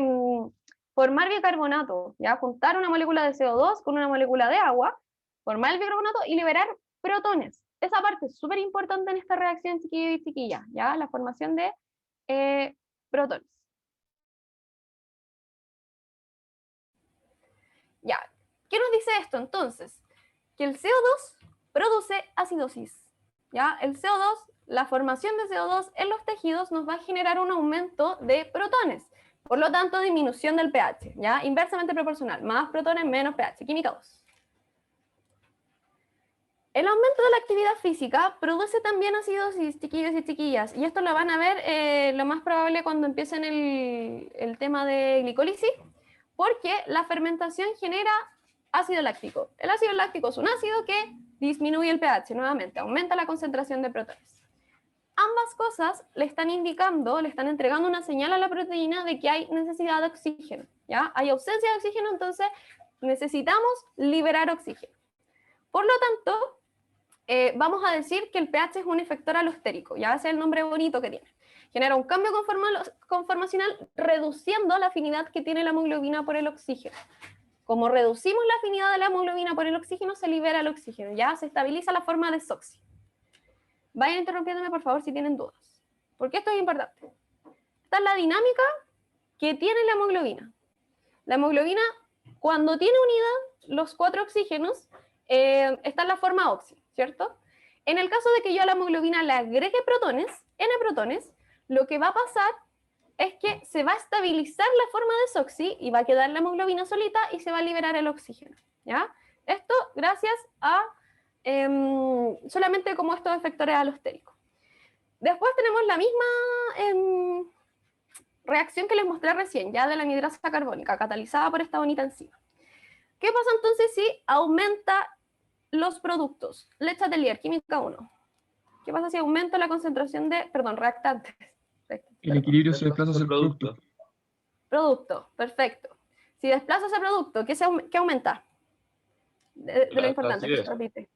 formar bicarbonato, ya juntar una molécula de CO2 con una molécula de agua, formar el bicarbonato y liberar protones. Esa parte es súper importante en esta reacción, chiquillos y chiquillas, ya la formación de protones. Ya, ¿qué nos dice esto entonces? Que el CO2 produce acidosis. ¿Ya? El CO2, la formación de CO2 en los tejidos nos va a generar un aumento de protones. Por lo tanto, disminución del pH, ¿ya? Inversamente proporcional. Más protones, menos pH. Química 2. El aumento de la actividad física produce también acidosis, chiquillos y chiquillas. Y esto lo van a ver lo más probable cuando empiecen el tema de glicólisis, porque la fermentación genera ácido láctico. El ácido láctico es un ácido que disminuye el pH nuevamente, aumenta la concentración de protones. Ambas cosas le están indicando, le están entregando una señal a la proteína de que hay necesidad de oxígeno, ¿ya? Hay ausencia de oxígeno, entonces necesitamos liberar oxígeno. Por lo tanto, vamos a decir que el pH es un efector alostérico, ya ese es el nombre bonito que tiene. Genera un cambio conformacional reduciendo la afinidad que tiene la hemoglobina por el oxígeno. Como reducimos la afinidad de la hemoglobina por el oxígeno, se libera el oxígeno, ya se estabiliza la forma de SOXY. Vayan interrumpiéndome, por favor, si tienen dudas, porque esto es importante. Esta es la dinámica que tiene la hemoglobina. La hemoglobina, cuando tiene unida los 4 oxígenos, está en la forma oxi, ¿cierto? En el caso de que yo a la hemoglobina le agregue protones, N protones, lo que va a pasar es que se va a estabilizar la forma de SOXY y va a quedar la hemoglobina solita y se va a liberar el oxígeno, ¿ya? Esto gracias a solamente como estos efectores alostéricos. Después tenemos la misma reacción que les mostré recién, ya de la anidrasa carbónica, catalizada por esta bonita enzima. ¿Qué pasa entonces si aumenta los productos? Leche Atelier, química 1. ¿Qué pasa si aumenta la concentración de, reactantes? El equilibrio se desplaza hacia el producto. Producto, perfecto. Si desplaza ese producto, ¿qué aumenta? De lo importante, que se repite.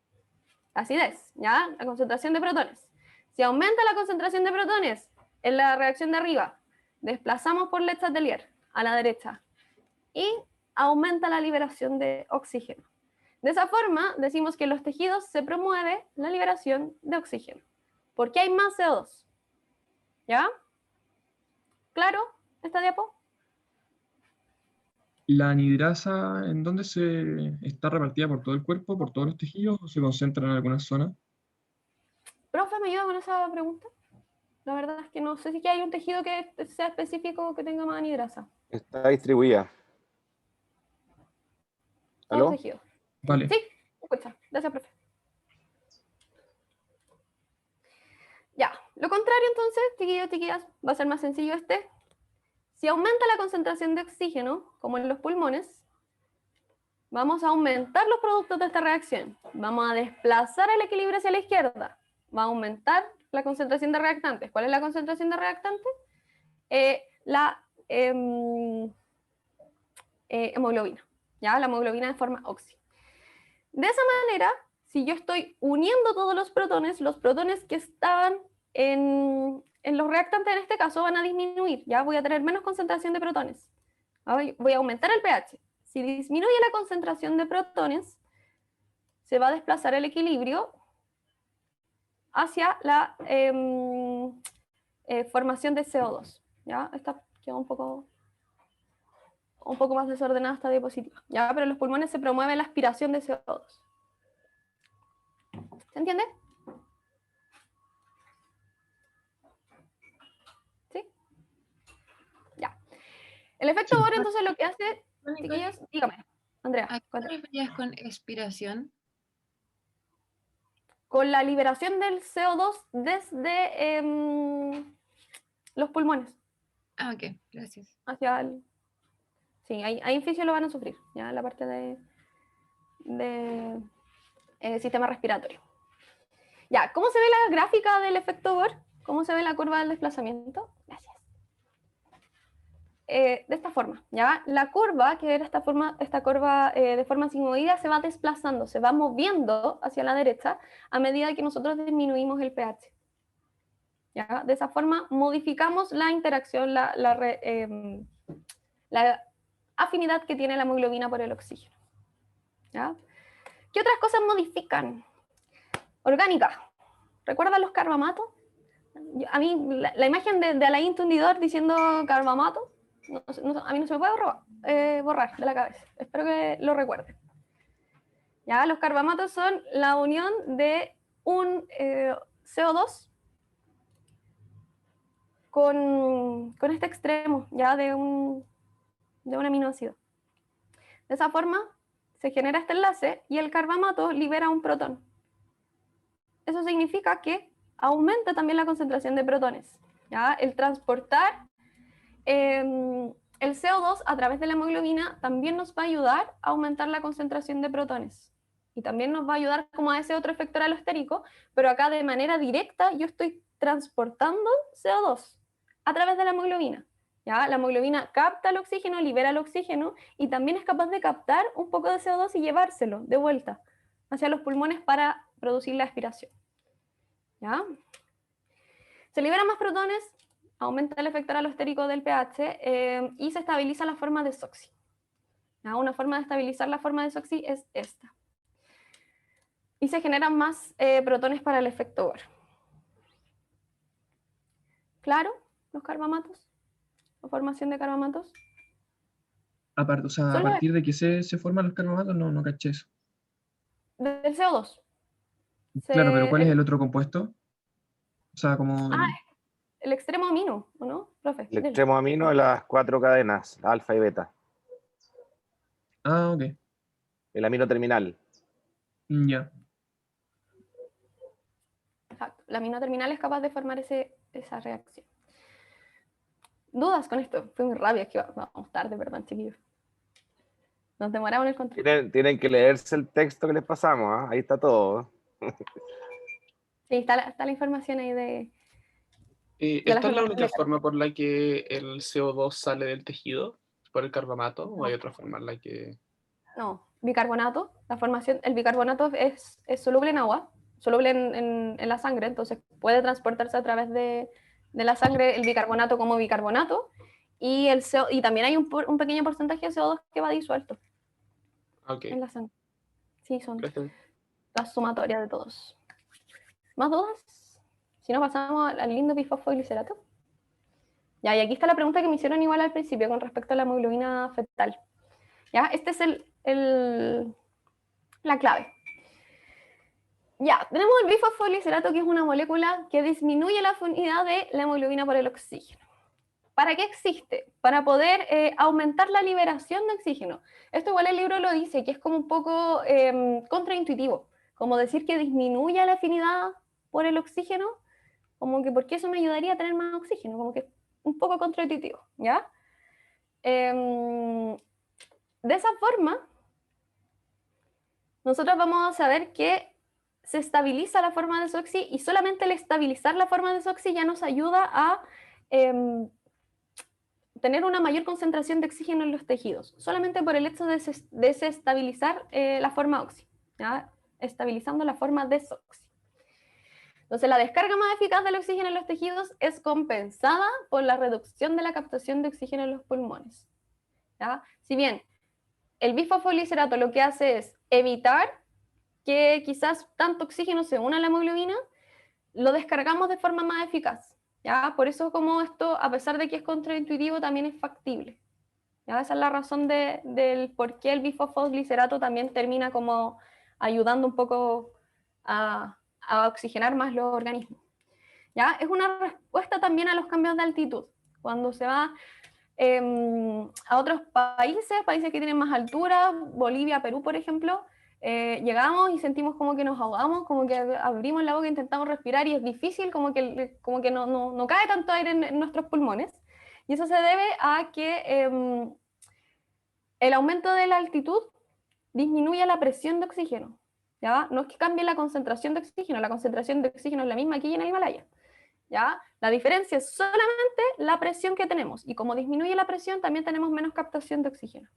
Acidez, ¿ya? La concentración de protones. Si aumenta la concentración de protones en la reacción de arriba, desplazamos por Leche Atelier a la derecha y aumenta la liberación de oxígeno. De esa forma, decimos que en los tejidos se promueve la liberación de oxígeno, porque hay más CO2. ¿Ya? ¿Claro esta diapo? ¿La anidrasa en dónde está repartida por todo el cuerpo, por todos los tejidos, o se concentra en alguna zona? Profe, ¿me ayuda con esa pregunta? La verdad es que no sé si hay un tejido que sea específico que tenga más anidrasa. Está distribuida. Todos los ¿Aló? tejidos. Vale. Sí, escucha. Gracias, profe. Ya, lo contrario entonces, chiquillos, chiquillas, va a ser más sencillo este. Si aumenta la concentración de oxígeno, como en los pulmones, vamos a aumentar los productos de esta reacción. Vamos a desplazar el equilibrio hacia la izquierda. Va a aumentar la concentración de reactantes. ¿Cuál es la concentración de reactantes? La hemoglobina. ¿Ya? La hemoglobina de forma oxi. De esa manera, si yo estoy uniendo todos los protones que estaban en en los reactantes en este caso van a disminuir, ya voy a tener menos concentración de protones. Voy a aumentar el pH. Si disminuye la concentración de protones, se va a desplazar el equilibrio hacia la formación de CO2. ¿Ya? Esta queda un poco más desordenada esta diapositiva. ¿Ya? Pero en los pulmones se promueve la aspiración de CO2. ¿Se entiende? ¿Sí? Ya. El efecto Bohr entonces lo que hace, chiquillos, dígame, Andrea. ¿A qué te referías con expiración? Con la liberación del CO2 desde los pulmones. Ah, ok, gracias. Hacia el... Sí, ahí fisios lo van a sufrir, ya en la parte de sistema respiratorio. Ya, ¿cómo se ve la gráfica del efecto Bohr? ¿Cómo se ve la curva del desplazamiento? Gracias. De esta forma, ¿ya? La curva, que era esta curva de forma sigmoidal, se va desplazando, se va moviendo hacia la derecha a medida que nosotros disminuimos el pH. ¿Ya? De esa forma modificamos la interacción, la afinidad que tiene la hemoglobina por el oxígeno. ¿Ya? ¿Qué otras cosas modifican? Orgánica. ¿Recuerdan los carbamatos? A mí, la imagen de Alain Tundidor diciendo carbamato, a mí no se me puede borrar de la cabeza. Espero que lo recuerden. ¿Ya? Los carbamatos son la unión de un CO2 con este extremo, ya de un aminoácido. De esa forma se genera este enlace y el carbamato libera un protón. Eso significa que aumenta también la concentración de protones. ¿Ya? El transportar el CO2 a través de la hemoglobina también nos va a ayudar a aumentar la concentración de protones. Y también nos va a ayudar como a ese otro efecto alostérico, pero acá de manera directa yo estoy transportando CO2 a través de la hemoglobina. ¿Ya? La hemoglobina capta el oxígeno, libera el oxígeno y también es capaz de captar un poco de CO2 y llevárselo de vuelta hacia los pulmones para producir la aspiración. ¿Ya? Se liberan más protones, aumenta el efecto alostérico del pH y se estabiliza la forma de SOXY. ¿Ya? Una forma de estabilizar la forma de SOXY es esta. Y se generan más protones para el efecto Bohr. ¿Claro? Los carbamatos. La formación de carbamatos. Aparte, o sea, a partir de que se forman los carbamatos, no caché eso. Del CO2. Claro, pero ¿cuál es el otro compuesto? O sea, como... el extremo amino, ¿o no, profe? El extremo amino de las 4 cadenas, alfa y beta. Ah, ok. El amino terminal. Ya. Exacto. La amino terminal es capaz de formar esa reacción. ¿Dudas con esto? Fue muy rabia, es que vamos tarde, perdón, chiquillos. Nos demoramos en el control. Tienen que leerse el texto que les pasamos, ¿eh? Ahí está todo. Sí, está la información ahí de... ¿Esta es la única forma por la que el CO2 sale del tejido? ¿Por el carbamato? ¿O hay otra forma en la que...? No, bicarbonato. El bicarbonato es soluble en agua, soluble en la sangre, entonces puede transportarse a través de la sangre el bicarbonato como bicarbonato y también hay un pequeño porcentaje de CO2 que va disuelto en la sangre. Sí, son las sumatorias de todos. ¿Más dudas? Si no, pasamos al lindo bifosfoglicerato. Ya, y aquí está la pregunta que me hicieron igual al principio con respecto a la hemoglobina fetal. ¿Ya? Este es la clave. Ya, tenemos el bifosfoglicerato, que es una molécula que disminuye la afinidad de la hemoglobina por el oxígeno. ¿Para qué existe? Para poder aumentar la liberación de oxígeno. Esto igual el libro lo dice, que es como un poco contraintuitivo, como decir que disminuye la afinidad por el oxígeno, como que porque eso me ayudaría a tener más oxígeno, como que un poco contraintuitivo, ¿ya? De esa forma, nosotros vamos a saber que se estabiliza la forma de SOXY y solamente el estabilizar la forma de SOXY ya nos ayuda a tener una mayor concentración de oxígeno en los tejidos, solamente por el hecho de desestabilizar la forma OXY, ¿ya? Estabilizando la forma de SOXY. Entonces, la descarga más eficaz del oxígeno en los tejidos es compensada por la reducción de la captación de oxígeno en los pulmones. ¿Ya? Si bien el bifosfoglicerato lo que hace es evitar que quizás tanto oxígeno se una a la hemoglobina, lo descargamos de forma más eficaz. ¿Ya? Por eso como esto, a pesar de que es contraintuitivo, también es factible. ¿Ya? Esa es la razón del por qué el bifosfoglicerato también termina como ayudando un poco a oxigenar más los organismos. ¿Ya? Es una respuesta también a los cambios de altitud. Cuando se va a otros países que tienen más altura, Bolivia, Perú, por ejemplo, llegamos y sentimos como que nos ahogamos, como que abrimos la boca e intentamos respirar y es difícil, como que no cae tanto aire en nuestros pulmones. Y eso se debe a que el aumento de la altitud disminuye la presión de oxígeno. ¿Ya? No es que cambie la concentración de oxígeno es la misma aquí y en el Himalaya. ¿Ya? La diferencia es solamente la presión que tenemos, y como disminuye la presión, también tenemos menos captación de oxígeno.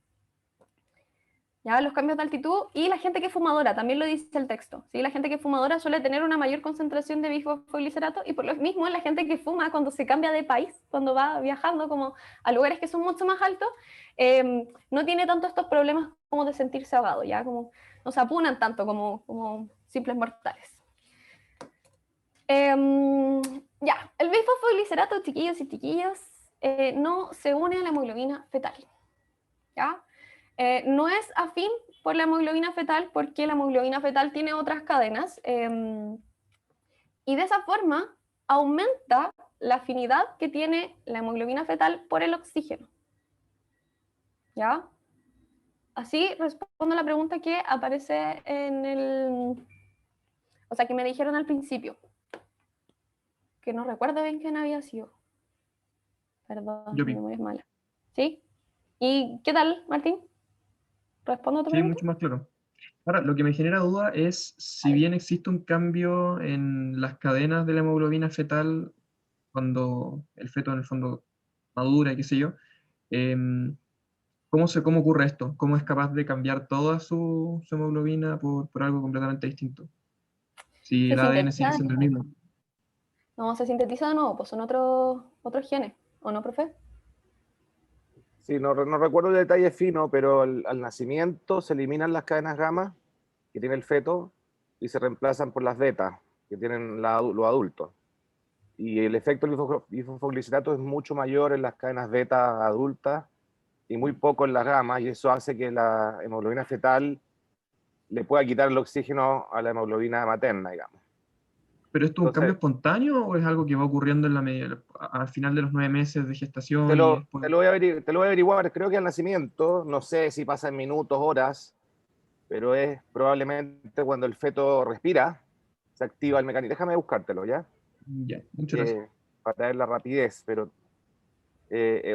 ¿Ya? Los cambios de altitud, y la gente que es fumadora, también lo dice el texto, ¿sí? La gente que es fumadora suele tener una mayor concentración de bifosfoglicerato, y por lo mismo la gente que fuma cuando se cambia de país, cuando va viajando como a lugares que son mucho más altos, no tiene tanto estos problemas como de sentirse ahogado, ¿ya? Como no se apunan tanto como simples mortales. Ya, el bifosfoglicerato, chiquillos y chiquillas, no se une a la hemoglobina fetal. ¿Ya? No es afín por la hemoglobina fetal porque la hemoglobina fetal tiene otras cadenas y de esa forma aumenta la afinidad que tiene la hemoglobina fetal por el oxígeno. ¿Ya? Así respondo a la pregunta que aparece o sea, que me dijeron al principio, que no recuerdo bien quién había sido. Perdón, mi memoria es mala. ¿Sí? ¿Y qué tal, Martín? ¿Respondo a tu pregunta? Mucho más claro. Ahora, lo que me genera duda es si bien existe un cambio en las cadenas de la hemoglobina fetal cuando el feto en el fondo madura, qué sé yo, ¿cómo ocurre esto? ¿Cómo es capaz de cambiar toda su hemoglobina por algo completamente distinto? Si el ADN sigue siendo el mismo. No, se sintetiza de nuevo, pues son otros genes, ¿o no, profe? Sí, no recuerdo el detalle fino, pero al nacimiento se eliminan las cadenas gamma que tiene el feto y se reemplazan por las beta que tienen los adultos. Y el efecto del bifosfoglicerato es mucho mayor en las cadenas beta adultas y muy poco en las gamma, y eso hace que la hemoglobina fetal le pueda quitar el oxígeno a la hemoglobina materna, digamos. ¿Pero esto es un cambio espontáneo o es algo que va ocurriendo al final de los 9 meses de gestación? Te lo voy a averiguar, creo que al nacimiento, no sé si pasa en minutos, horas, pero es probablemente cuando el feto respira, se activa el mecanismo. Déjame buscártelo, ¿ya? Ya, muchas gracias. Para ver la rapidez, pero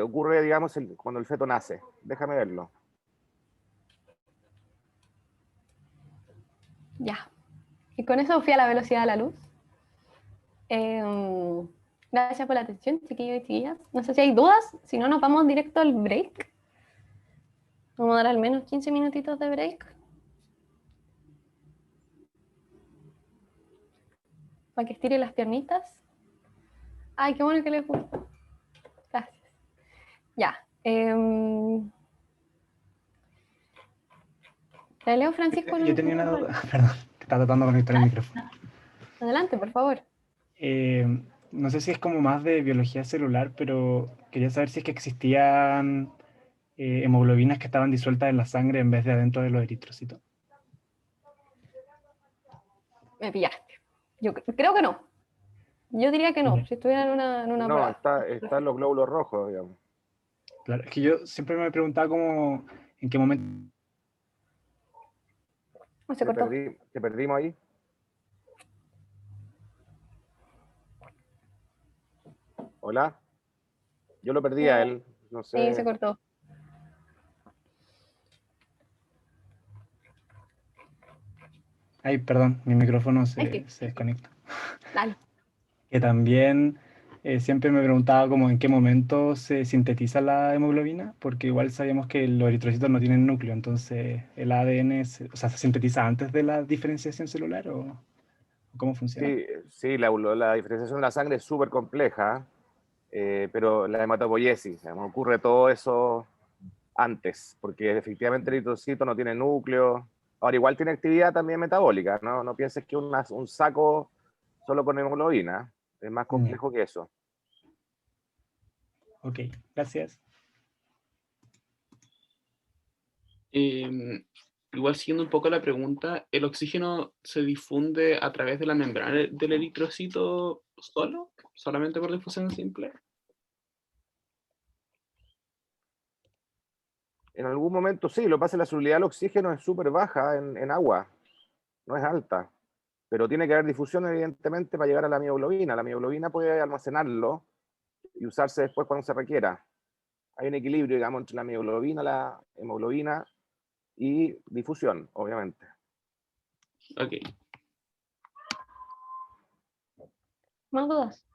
ocurre, digamos, cuando el feto nace. Déjame verlo. Ya. Y con eso fui a la velocidad de la luz. Gracias por la atención, chiquillos y chiquillas. No sé si hay dudas, si no nos vamos directo al break. Vamos a dar al menos 15 minutitos de break. Para que estire las piernitas. Ay, qué bueno que les gusta. Gracias. Ya. ¿Te leo, Francisco? Yo tenía una duda, perdón, que estaba tratando de conectar el micrófono. Adelante, por favor. No sé si es como más de biología celular, pero quería saber si es que existían hemoglobinas que estaban disueltas en la sangre en vez de adentro de los eritrocitos. Me pillaste. Yo creo que no. Yo diría que no, si estuviera en una no, prueba. están los glóbulos rojos, digamos. Claro, es que yo siempre me preguntaba cómo, en qué momento... Se cortó. ¿Te perdimos ahí? ¿Hola? Yo lo perdí a él, no sé. Sí, se cortó. Ay, perdón, mi micrófono se desconecta. Dale. Que también siempre me preguntaba como en qué momento se sintetiza la hemoglobina, porque igual sabíamos que los eritrocitos no tienen núcleo, entonces el ADN se sintetiza antes de la diferenciación celular, ¿o ¿Cómo funciona? Sí, la diferenciación de la sangre es súper compleja, pero la hematopoiesis, digamos, ocurre todo eso antes, porque efectivamente el eritrocito no tiene núcleo. Ahora, igual tiene actividad también metabólica, ¿no? No pienses que un saco solo con hemoglobina, es más complejo que eso. Ok, gracias. Igual siguiendo un poco la pregunta, ¿el oxígeno se difunde a través de la membrana del eritrocito solo? ¿Solamente por difusión simple? En algún momento sí, lo que pasa es que la solubilidad del oxígeno es súper baja en agua, no es alta, pero tiene que haber difusión evidentemente para llegar a la mioglobina. La mioglobina puede almacenarlo y usarse después cuando se requiera. Hay un equilibrio, digamos, entre la mioglobina, la hemoglobina y difusión, obviamente. Ok. ¿Más dudas?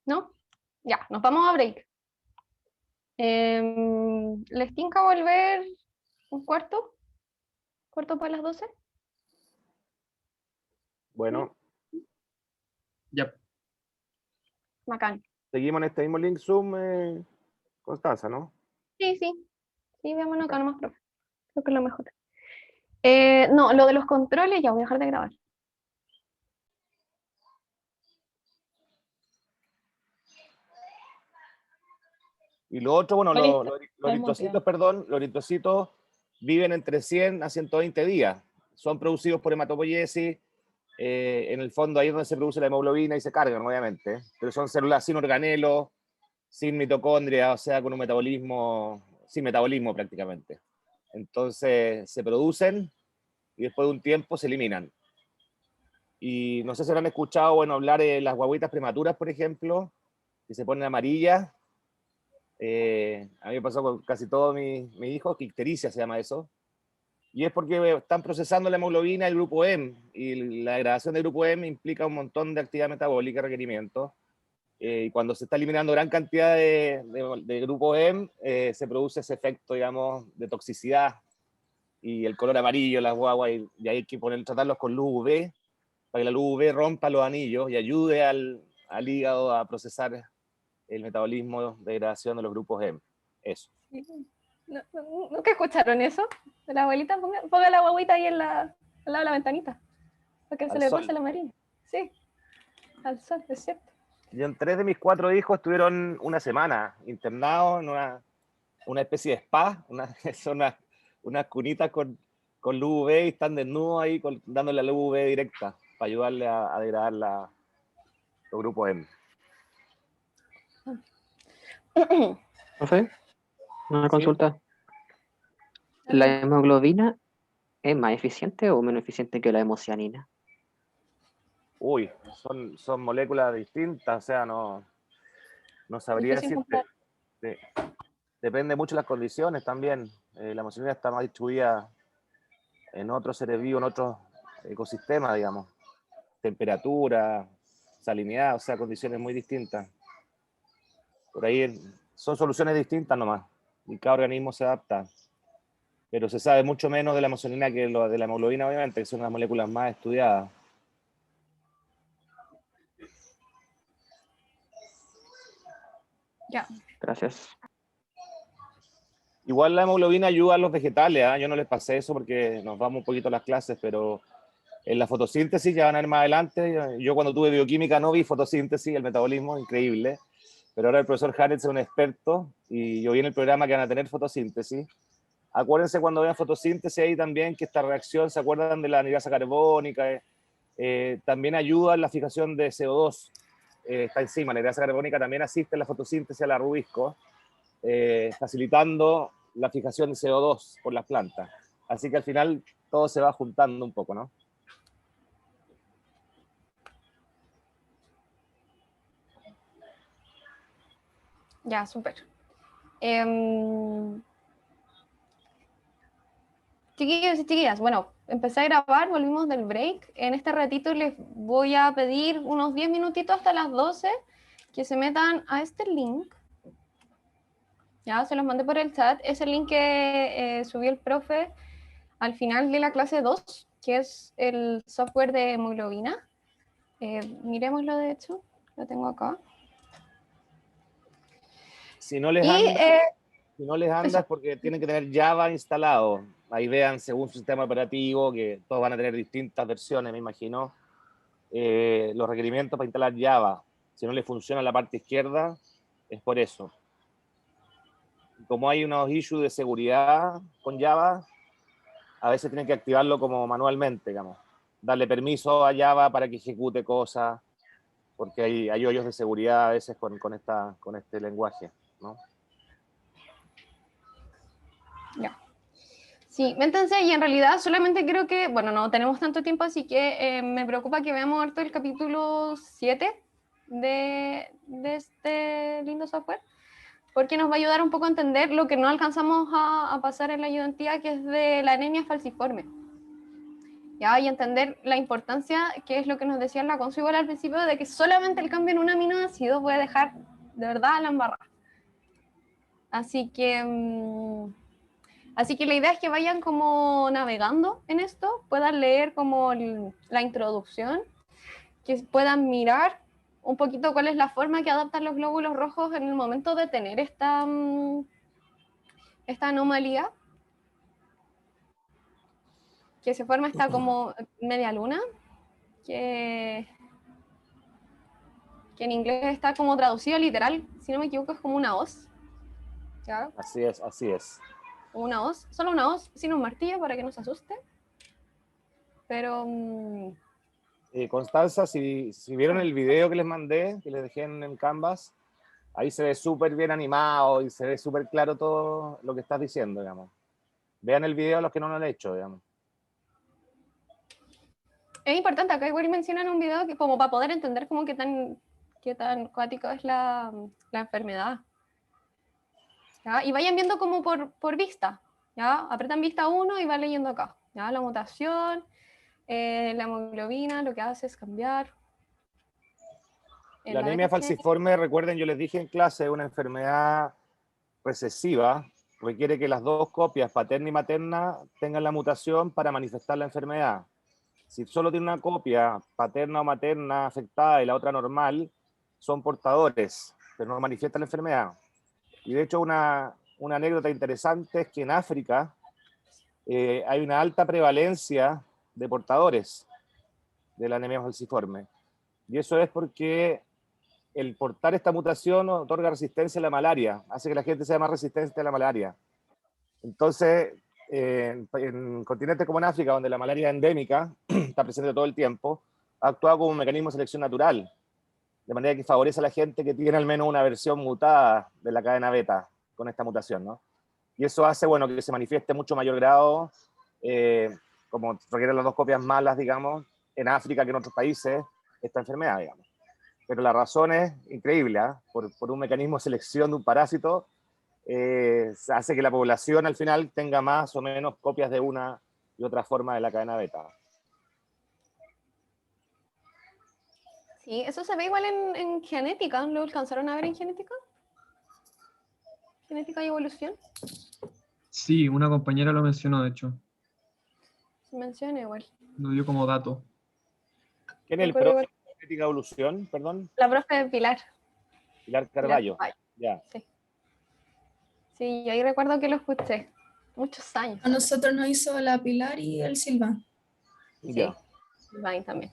¿No? Ya, nos vamos a break. ¿Les tinca volver un cuarto? ¿Cuarto para las 12? Bueno, Ya. Bacán. seguimos en este mismo link Zoom, Constanza, ¿no? Sí, sí. Sí, veámonos acá nomás, profe. Creo que es lo mejor. No, lo de los controles ya voy a dejar de grabar. Y lo otro, bueno, Listo, los estoy eritrocitos, muteada. perdón, los eritrocitos viven entre 100 a 120 días. Son producidos por hematopoiesis. En el fondo ahí es donde se produce la hemoglobina y se cargan, obviamente. Pero son células sin organelos, sin mitocondria, o sea, con un metabolismo, sin metabolismo prácticamente. Entonces se producen y después de un tiempo se eliminan. Y no sé si habrán escuchado, bueno, hablar de las guaguitas prematuras, por ejemplo, que se ponen amarillas. A mí me pasó con casi todos mis hijos, que ictericia se llama eso, y es porque están procesando la hemoglobina del grupo M, y la degradación del grupo M implica un montón de actividad metabólica, requerimientos, y cuando se está eliminando gran cantidad de grupo M, se produce ese efecto, digamos, de toxicidad, y el color amarillo, las guaguas, y hay que tratarlos con luz UV, para que la luz UV rompa los anillos y ayude al hígado a procesar el metabolismo de degradación de los grupos M. Eso. ¿Nunca escucharon eso? De la abuelita, ponga la guaguita ahí al lado de la ventanita, para que se Al le sol. pase la amarilla. Sí, al sol, es cierto. Yo en 3 de mis 4 hijos estuvieron una semana internados en una especie de spa, son unas cunitas con luz UV y están desnudos ahí dándole la luz UV directa para ayudarle a degradar los grupos M. Profe, una ¿Sí? consulta. ¿La hemoglobina es más eficiente o menos eficiente que la hemocianina? Uy, son moléculas distintas, o sea, no sabría Difícil decirte. comparar. Depende mucho de las condiciones también. La hemoglobina está más distribuida en otros seres vivos, en otros ecosistemas, digamos. Temperatura, salinidad, o sea, condiciones muy distintas. Por ahí son soluciones distintas nomás, y cada organismo se adapta. Pero se sabe mucho menos de la hemoglobina que de la hemoglobina, obviamente, que son las moléculas más estudiadas. Ya. Gracias. Igual la hemoglobina ayuda a los vegetales, ¿eh? Yo no les pasé eso porque nos vamos un poquito a las clases, pero en la fotosíntesis ya van a ir más adelante. Yo cuando tuve bioquímica no vi fotosíntesis, el metabolismo, increíble. Pero ahora el profesor Harris es un experto y yo vi en el programa que van a tener fotosíntesis. Acuérdense cuando vean fotosíntesis ahí también que esta reacción, ¿se acuerdan de la anhidrasa carbónica? También ayuda en la fijación de CO2. Esta enzima, la anhidrasa carbónica, también asiste en la fotosíntesis a la rubisco, facilitando la fijación de CO2 por las plantas. Así que al final todo se va juntando un poco, ¿no? Ya, súper. Chiquillos y chiquillas, bueno, empecé a grabar, volvimos del break. En este ratito les voy a pedir unos 10 minutitos hasta las 12 que se metan a este link Ya se los mandé por el chat. Es el link que subió el profe al final de la clase 2, que es el software de hemoglobina. Miremoslo, de hecho, lo tengo acá. Si no les Y anda, si no les anda eso. es porque tienen que tener Java instalado. Ahí vean, según su sistema operativo, que todos van a tener distintas versiones, me imagino, los requerimientos para instalar Java. Si no les funciona la parte izquierda, es por eso. Como hay unos issues de seguridad con Java, a veces tienen que activarlo como manualmente, digamos. Darle permiso a Java para que ejecute cosas, porque hay hoyos de seguridad a veces con este lenguaje, ¿no? Ya. Sí, métanse, y en realidad solamente creo que, bueno, no tenemos tanto tiempo, así que me preocupa que veamos harto el capítulo 7 de este lindo software, porque nos va a ayudar un poco a entender lo que no alcanzamos a pasar en la ayudantía, que es de la anemia falciforme. ¿Ya? Y entender la importancia, que es lo que nos decía la Consu igual al principio, de que solamente el cambio en un aminoácido puede dejar de verdad a la embarrada. Así que la idea es que vayan como navegando en esto, puedan leer como la introducción, que puedan mirar un poquito cuál es la forma que adaptan los glóbulos rojos en el momento de tener esta anomalía, que se forma esta como media luna, que en inglés está como traducido literal, si no me equivoco es como una hoz, ¿ya? Así es, así es. Una hoz, solo una hoz, sin un martillo para que no se asuste, pero... Constanza, si vieron el video que les mandé, que les dejé en Canvas, ahí se ve súper bien animado y se ve súper claro todo lo que estás diciendo, digamos. Vean el video los que no lo han hecho, digamos. Es importante, acá igual mencionan un video que como para poder entender como qué tan cuático es la enfermedad. ¿Ya? Y vayan viendo como por vista, ¿ya? Apretan vista 1 y van leyendo acá, ¿ya? La mutación, la hemoglobina, lo que hace es cambiar. La anemia falciforme, recuerden, yo les dije en clase, es una enfermedad recesiva, requiere que las dos copias, paterna y materna, tengan la mutación para manifestar la enfermedad. Si solo tiene una copia, paterna o materna afectada y la otra normal, son portadores, pero no manifiestan la enfermedad. Y de hecho una anécdota interesante es que en África hay una alta prevalencia de portadores de la anemia falciforme. Y eso es porque el portar esta mutación otorga resistencia a la malaria, hace que la gente sea más resistente a la malaria. Entonces, en continentes como en África, donde la malaria es endémica, está presente todo el tiempo, ha actuado como un mecanismo de selección natural, de manera que favorece a la gente que tiene al menos una versión mutada de la cadena beta con esta mutación, ¿no? Y eso hace, bueno, que se manifieste en mucho mayor grado, como requieren las dos copias malas, digamos, en África que en otros países, esta enfermedad, digamos. Pero la razón es increíble, ¿eh? Por un mecanismo de selección de un parásito, hace que la población al final tenga más o menos copias de una y otra forma de la cadena beta. Sí, eso se ve igual en genética, ¿lo alcanzaron a ver en genética? ¿Genética y evolución? Sí, una compañera lo mencionó, de hecho. Se menciona igual. Lo dio como dato. ¿Quién es el profe de genética y evolución? Perdón. La profe Pilar. Pilar Carballo. Ya. Sí. Sí, yo ahí recuerdo que lo escuché. Muchos años. A nosotros nos hizo la Pilar y el Silván. Ya. Silván también.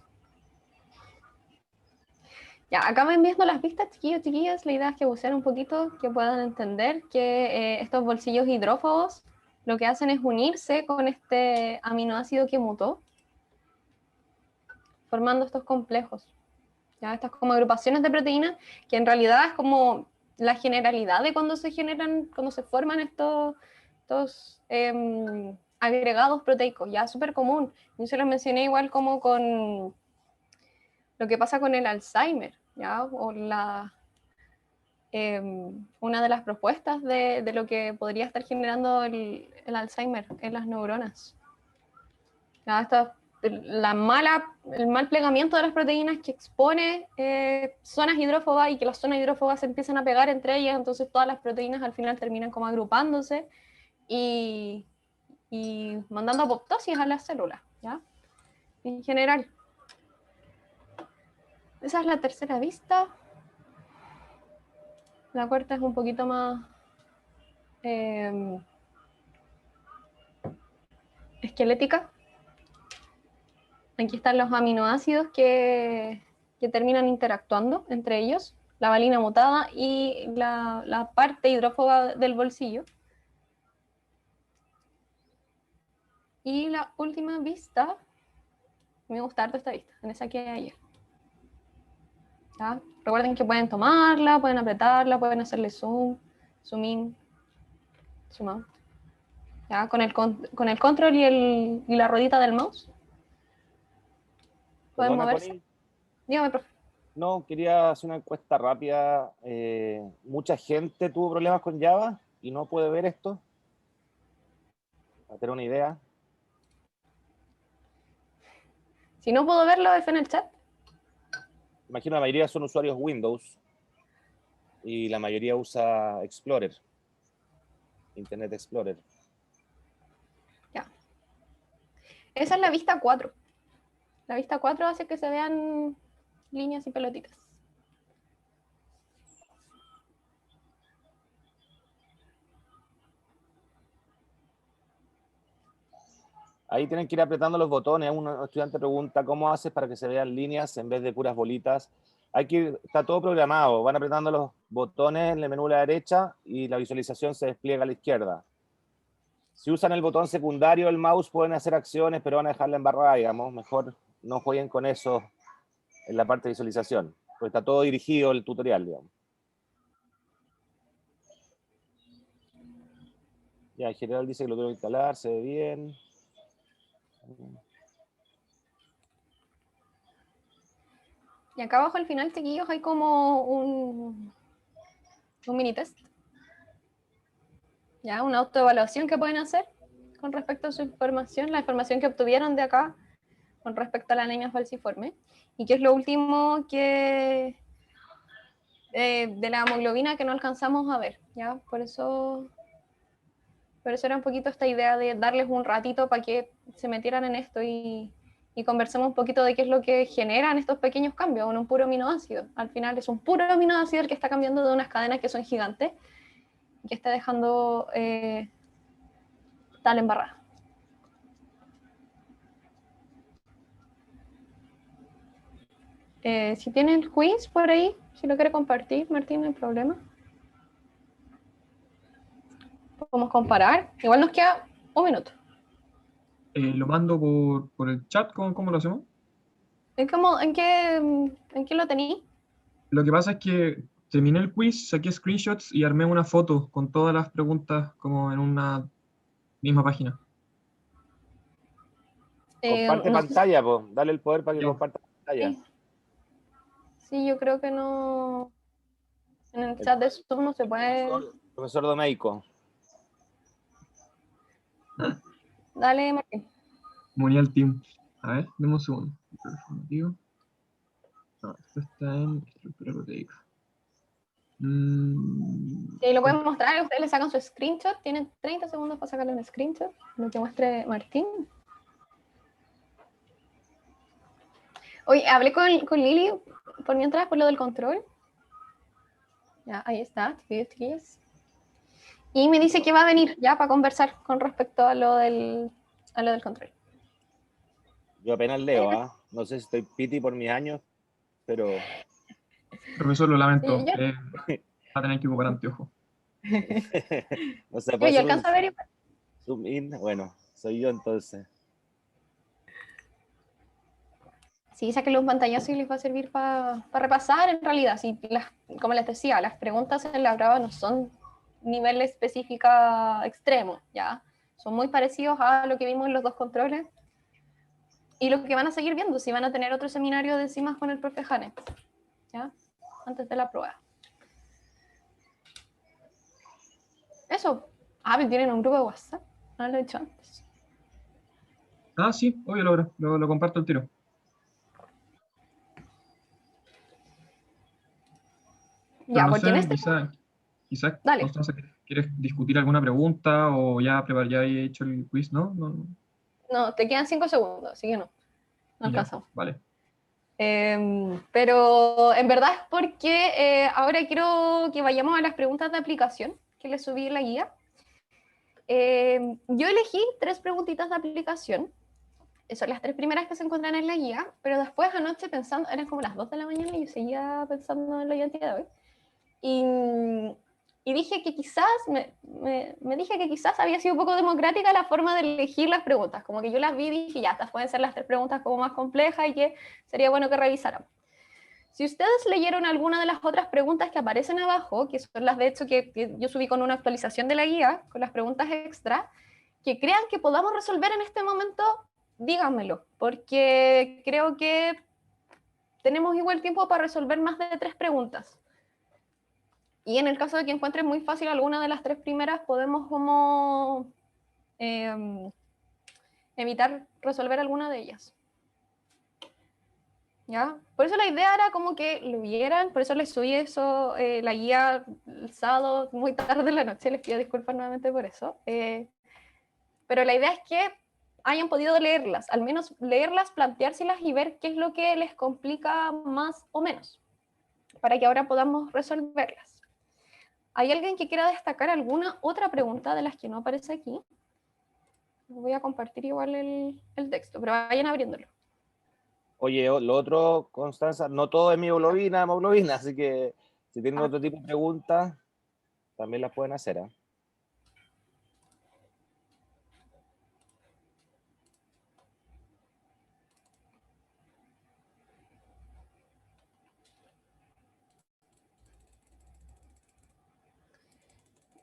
Ya, acá me enviando las pistas, chiquillos, chiquillas. La idea es que buceen un poquito, que puedan entender que estos bolsillos hidrófobos lo que hacen es unirse con este aminoácido que mutó, formando estos complejos. ¿Ya? Estas como agrupaciones de proteínas, que en realidad es como la generalidad de cuando se forman estos agregados proteicos, ya súper común. Yo se los mencioné igual como con lo que pasa con el Alzheimer, ¿ya? O una de las propuestas de lo que podría estar generando el Alzheimer en las neuronas. ¿Ya? el mal plegamiento de las proteínas que expone zonas hidrófobas y que las zonas hidrófobas se empiezan a pegar entre ellas, entonces todas las proteínas al final terminan como agrupándose y mandando apoptosis a las células, ¿ya? En general. Esa es la tercera vista. La cuarta es un poquito más esquelética. Aquí están los aminoácidos que terminan interactuando entre ellos, la valina mutada y la parte hidrófoba del bolsillo. Y la última vista, me gusta harto esta vista, en esa que hay ayer. ¿Ya? Recuerden que pueden tomarla, pueden apretarla, pueden hacerle zoom, zoom in, zoom out. ¿Ya? Con el control y la ruedita del mouse. Pueden Perdona, moverse. Connie. Dígame, profe. No, quería hacer una encuesta rápida. Mucha gente tuvo problemas con Java y no puede ver esto. Para tener una idea. Si no puedo verlo, es en el chat. Imagino la mayoría son usuarios Windows y la mayoría usa Explorer, Internet Explorer. Ya. Esa es la vista 4. La vista 4 hace que se vean líneas y pelotitas. Ahí tienen que ir apretando los botones. Un estudiante pregunta cómo haces para que se vean líneas en vez de puras bolitas. Está todo programado. Van apretando los botones en el menú a la derecha y la visualización se despliega a la izquierda. Si usan el botón secundario del mouse pueden hacer acciones, pero van a dejarla embarrada, digamos. Mejor no jueguen con eso en la parte de visualización, porque está todo dirigido el tutorial, digamos. Ya, en general dice que lo tengo que instalar, se ve bien. Y acá abajo al final, chiquillos, hay como un mini test. Ya, una autoevaluación que pueden hacer con respecto a su información, la información que obtuvieron de acá con respecto a la anemia falciforme. Y que es lo último que de la hemoglobina que no alcanzamos a ver, ¿ya? Por eso era un poquito esta idea de darles un ratito para que se metieran en esto y conversemos un poquito de qué es lo que generan estos pequeños cambios en un puro aminoácido. Al final es un puro aminoácido el que está cambiando de unas cadenas que son gigantes y que está dejando tal embarrada. Si tienen el quiz por ahí, si lo quiere compartir, Martín, no hay problema. Podemos comparar. Igual nos queda un minuto. Lo mando por el chat, ¿cómo lo hacemos? ¿En qué lo tení? Lo que pasa es que terminé el quiz, saqué screenshots y armé una foto con todas las preguntas como en una misma página. Comparte pantalla, po. Dale el poder para que comparta pantalla. Sí, yo creo que no. En el chat de Zoom no se puede. Profesor Domeico. Dale, Martín. Me uní al team. A ver, demos un segundo. Informativo. No, esto está en estructura proteica. Sí, lo pueden mostrar, ustedes le sacan su screenshot, tienen 30 segundos para sacarle un screenshot, lo que muestre Martín. Oye, hablé con Lili por mientras, por lo del control. Ya, ahí está, chiquillos. Y me dice que va a venir ya para conversar con respecto a lo del control. Yo apenas leo, ¿ah? No sé si estoy piti por mis años, pero... Profesor, lo lamento. Sí, va a tener que ocupar anteojos. No sé, yo alcanzo a ver igual. Zoom in, bueno, soy yo entonces. Sí, sáquenle un pantallazo y les va a servir para repasar en realidad. Sí, como les decía, las preguntas en la prueba no son nivel específica extremo, ¿ya? Son muy parecidos a lo que vimos en los dos controles y lo que van a seguir viendo si van a tener otro seminario de enzimas con el profe Janet, ¿ya? Antes de la prueba. Eso. Tienen un grupo de WhatsApp. No lo he hecho antes. Ah, sí, obvio, lo comparto el tiro. Pero Ya, no porque en sé, este... quizás Dale. Constanza, ¿quieres discutir alguna pregunta o ya he hecho el quiz, no? No, te quedan 5 segundos, así que no Ya, alcanzamos. vale. Pero en verdad es porque ahora quiero que vayamos a las preguntas de aplicación que les subí en la guía. Yo elegí 3 preguntitas de aplicación. Son las 3 primeras que se encuentran en la guía, pero después anoche pensando, eran como las 2 de la mañana y yo seguía pensando en la identidad de hoy. Y dije que quizás, me dije que quizás había sido un poco democrática la forma de elegir las preguntas. Como que yo las vi y dije, ya, estas pueden ser las 3 preguntas como más complejas y que sería bueno que revisáramos. Si ustedes leyeron alguna de las otras preguntas que aparecen abajo, que son las de hecho que yo subí con una actualización de la guía, con las preguntas extra, que crean que podamos resolver en este momento, díganmelo, porque creo que tenemos igual tiempo para resolver más de 3 preguntas. Y en el caso de que encuentren muy fácil alguna de las 3 primeras, podemos como evitar resolver alguna de ellas. ¿Ya? Por eso la idea era como que lo vieran, por eso les subí eso, la guía el sábado muy tarde en la noche, les pido disculpas nuevamente por eso. Pero la idea es que hayan podido leerlas, al menos leerlas, planteárselas y ver qué es lo que les complica más o menos, para que ahora podamos resolverlas. ¿Hay alguien que quiera destacar alguna otra pregunta de las que no aparece aquí? Voy a compartir igual el texto, pero vayan abriéndolo. Oye, lo otro, Constanza, no todo es hemoglobina, así que si tienen otro tipo de preguntas, también las pueden hacer, ¿eh?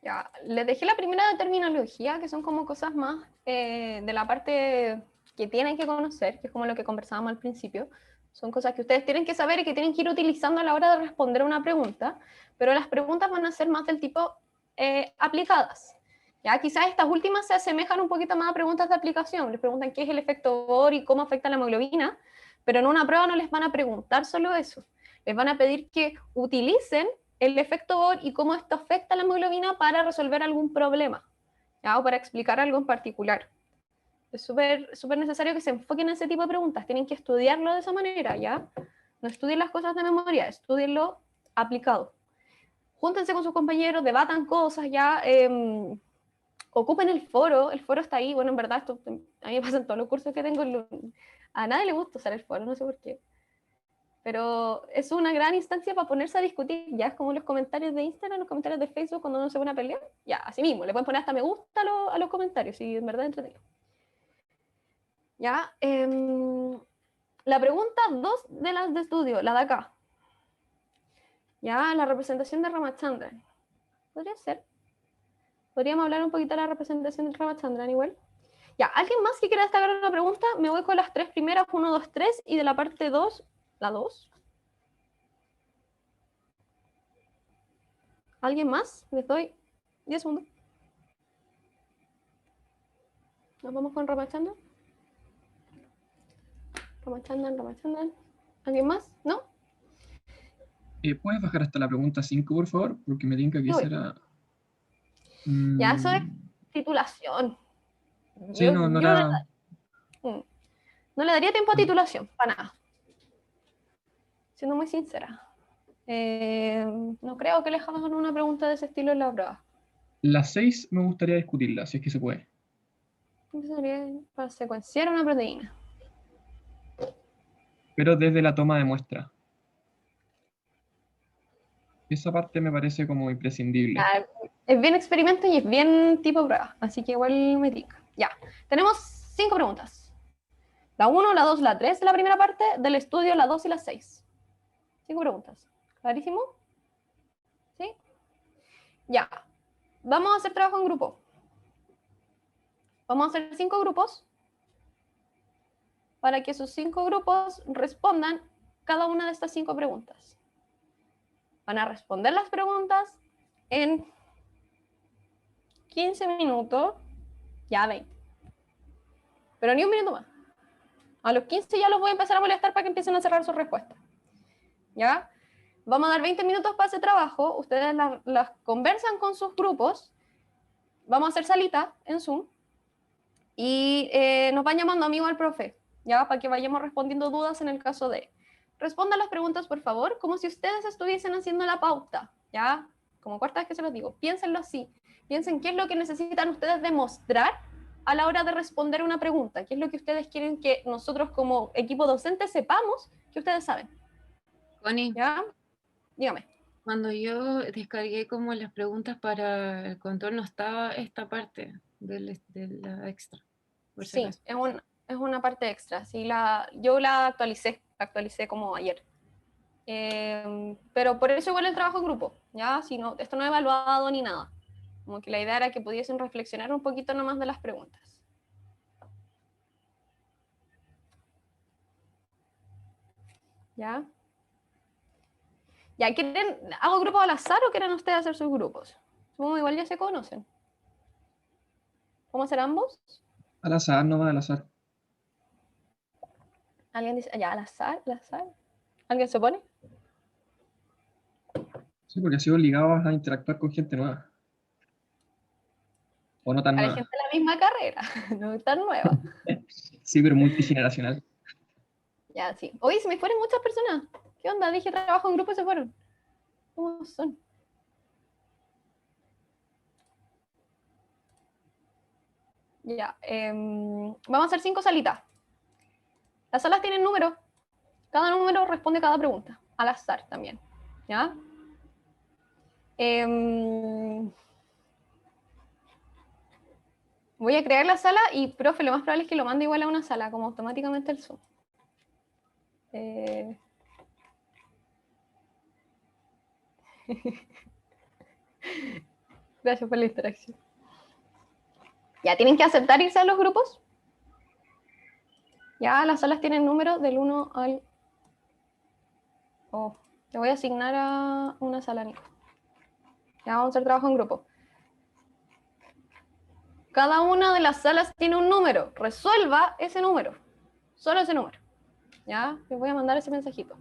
Ya, les dejé la primera de terminología, que son como cosas más de la parte que tienen que conocer, que es como lo que conversábamos al principio. Son cosas que ustedes tienen que saber y que tienen que ir utilizando a la hora de responder una pregunta, pero las preguntas van a ser más del tipo aplicadas. Ya, quizás estas últimas se asemejan un poquito más a preguntas de aplicación. Les preguntan qué es el efecto Bohr y cómo afecta la hemoglobina, pero en una prueba no les van a preguntar solo eso. Les van a pedir que utilicen el efecto Bohr y cómo esto afecta a la hemoglobina para resolver algún problema, ¿ya? O para explicar algo en particular. Es súper necesario que se enfoquen en ese tipo de preguntas. Tienen que estudiarlo de esa manera, ¿ya? No estudien las cosas de memoria, estudienlo aplicado. Júntense con sus compañeros, debatan cosas, ¿ya? Ocupen el foro está ahí. Bueno, en verdad, esto a mí me pasa en todos los cursos que tengo. A nadie le gusta usar el foro, no sé por qué. Pero es una gran instancia para ponerse a discutir, ya es como los comentarios de Instagram, los comentarios de Facebook cuando uno se pone a pelear, ya, así mismo, le pueden poner hasta me gusta a los comentarios, y en verdad es entretenido. Ya, la pregunta 2 de las de estudio, la de acá. Ya, la representación de Ramachandran. Podría ser. Podríamos hablar un poquito de la representación de Ramachandran igual. Ya, ¿alguien más que quiera destacar una pregunta? Me voy con las 3 primeras, 1, 2, 3, y de la parte 2, la 2. ¿Alguien más? Les doy 10 segundos. Nos vamos con Ramachandran. Ramachandran. ¿Alguien más? ¿No? ¿Puedes bajar hasta la pregunta 5, por favor? Porque me tinca que esa era... Ya, eso es titulación. Sí, no era... No le daría tiempo a titulación, para nada. Siendo muy sincera. No creo que les hagan una pregunta de ese estilo en la prueba. La 6 me gustaría discutirla, si es que se puede. Sería para secuenciar una proteína. Pero desde la toma de muestra. Esa parte me parece como imprescindible. Es bien experimento y es bien tipo prueba, así que igual me tinca. Ya, tenemos 5 preguntas. La 1, la 2, la 3 de la primera parte, del estudio la 2 y la 6. 5 preguntas. ¿Clarísimo? ¿Sí? Ya. Vamos a hacer trabajo en grupo. Vamos a hacer 5 grupos para que esos 5 grupos respondan cada una de estas 5 preguntas. Van a responder las preguntas en 15 minutos, ya 20. pero ni un minuto más. A los 15 ya los voy a empezar a molestar para que empiecen a cerrar sus respuestas. ¿Ya? Vamos a dar 20 minutos para ese trabajo, ustedes las conversan con sus grupos, vamos a hacer salita en Zoom, y nos van llamando amigo al profe, ¿ya? Para que vayamos respondiendo dudas en el caso de... Respondan las preguntas, por favor, como si ustedes estuviesen haciendo la pauta, ¿ya? Como cuarta vez que se los digo, piénsenlo así. Piensen qué es lo que necesitan ustedes demostrar a la hora de responder una pregunta, qué es lo que ustedes quieren que nosotros como equipo docente sepamos que ustedes saben. Connie, ¿Ya? Dígame. cuando yo descargué como las preguntas para el control, no estaba esta parte de la extra. Por si Sí, acaso. es una parte extra. Sí, yo la actualicé como ayer. Pero por eso igual el trabajo en grupo, ¿ya? Si no, esto no he evaluado ni nada. Como que la idea era que pudiesen reflexionar un poquito nomás de las preguntas. ¿Ya? ¿Ya quieren, hago grupos al azar o quieren ustedes hacer sus grupos? Supongo igual ya se conocen. ¿Cómo hacer ambos? Al azar, nomás al azar. ¿Alguien dice, ya, al azar, al azar? ¿Alguien se opone? Sí, porque así obligados a interactuar con gente nueva. O no tan Para nueva. gente de la misma carrera, no tan nueva. Sí, pero multigeneracional. Ya, sí. Oye, se me fueron muchas personas. ¿Qué onda? Dije trabajo en grupo y se fueron. ¿Cómo son? Ya. Vamos a hacer 5 salitas. Las salas tienen números. Cada número responde cada pregunta. Al azar también. ¿Ya? Voy a crear la sala y, profe, lo más probable es que lo mande igual a una sala, como automáticamente el Zoom. Gracias por la interacción. ¿Ya tienen que aceptar irse a los grupos? Ya, las salas tienen números del 1 al... Oh, te voy a asignar a una sala, Nico. Ya vamos a hacer trabajo en grupo. Cada una de las salas tiene un número. Resuelva ese número. Solo ese número. ¿Ya? Les voy a mandar ese mensajito.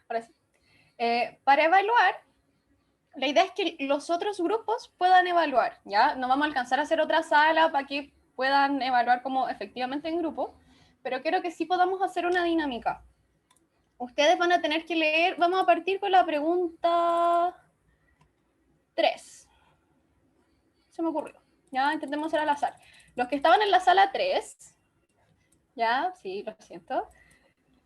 Ahora sí. Para evaluar, la idea es que los otros grupos puedan evaluar, ¿ya? No vamos a alcanzar a hacer otra sala para que puedan evaluar como efectivamente en grupo, pero quiero que sí podamos hacer una dinámica. Ustedes van a tener que leer, vamos a partir con la pregunta 3. Se me ocurrió, ¿ya? Intentemos hacer al azar. Los que estaban en la sala 3, ¿ya? Sí, lo siento.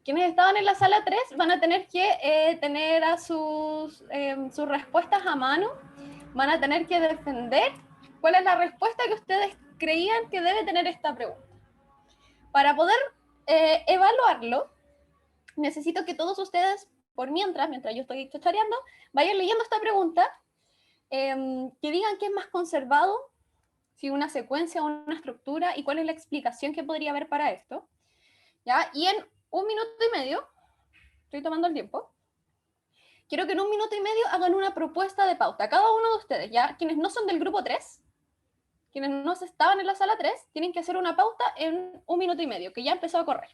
Quienes estaban en la sala 3 van a tener que tener a sus respuestas a mano, van a tener que defender cuál es la respuesta que ustedes creían que debe tener esta pregunta. Para poder evaluarlo, necesito que todos ustedes, mientras yo estoy chachareando, vayan leyendo esta pregunta, que digan qué es más conservado, si una secuencia o una estructura, y cuál es la explicación que podría haber para esto, ¿ya? Y en 1 minuto y medio, estoy tomando el tiempo, quiero que en 1 minuto y medio hagan una propuesta de pauta. Cada uno de ustedes, ya quienes no son del grupo 3, quienes no estaban en la sala 3, tienen que hacer una pauta en 1 minuto y medio, que ya empezó a correr.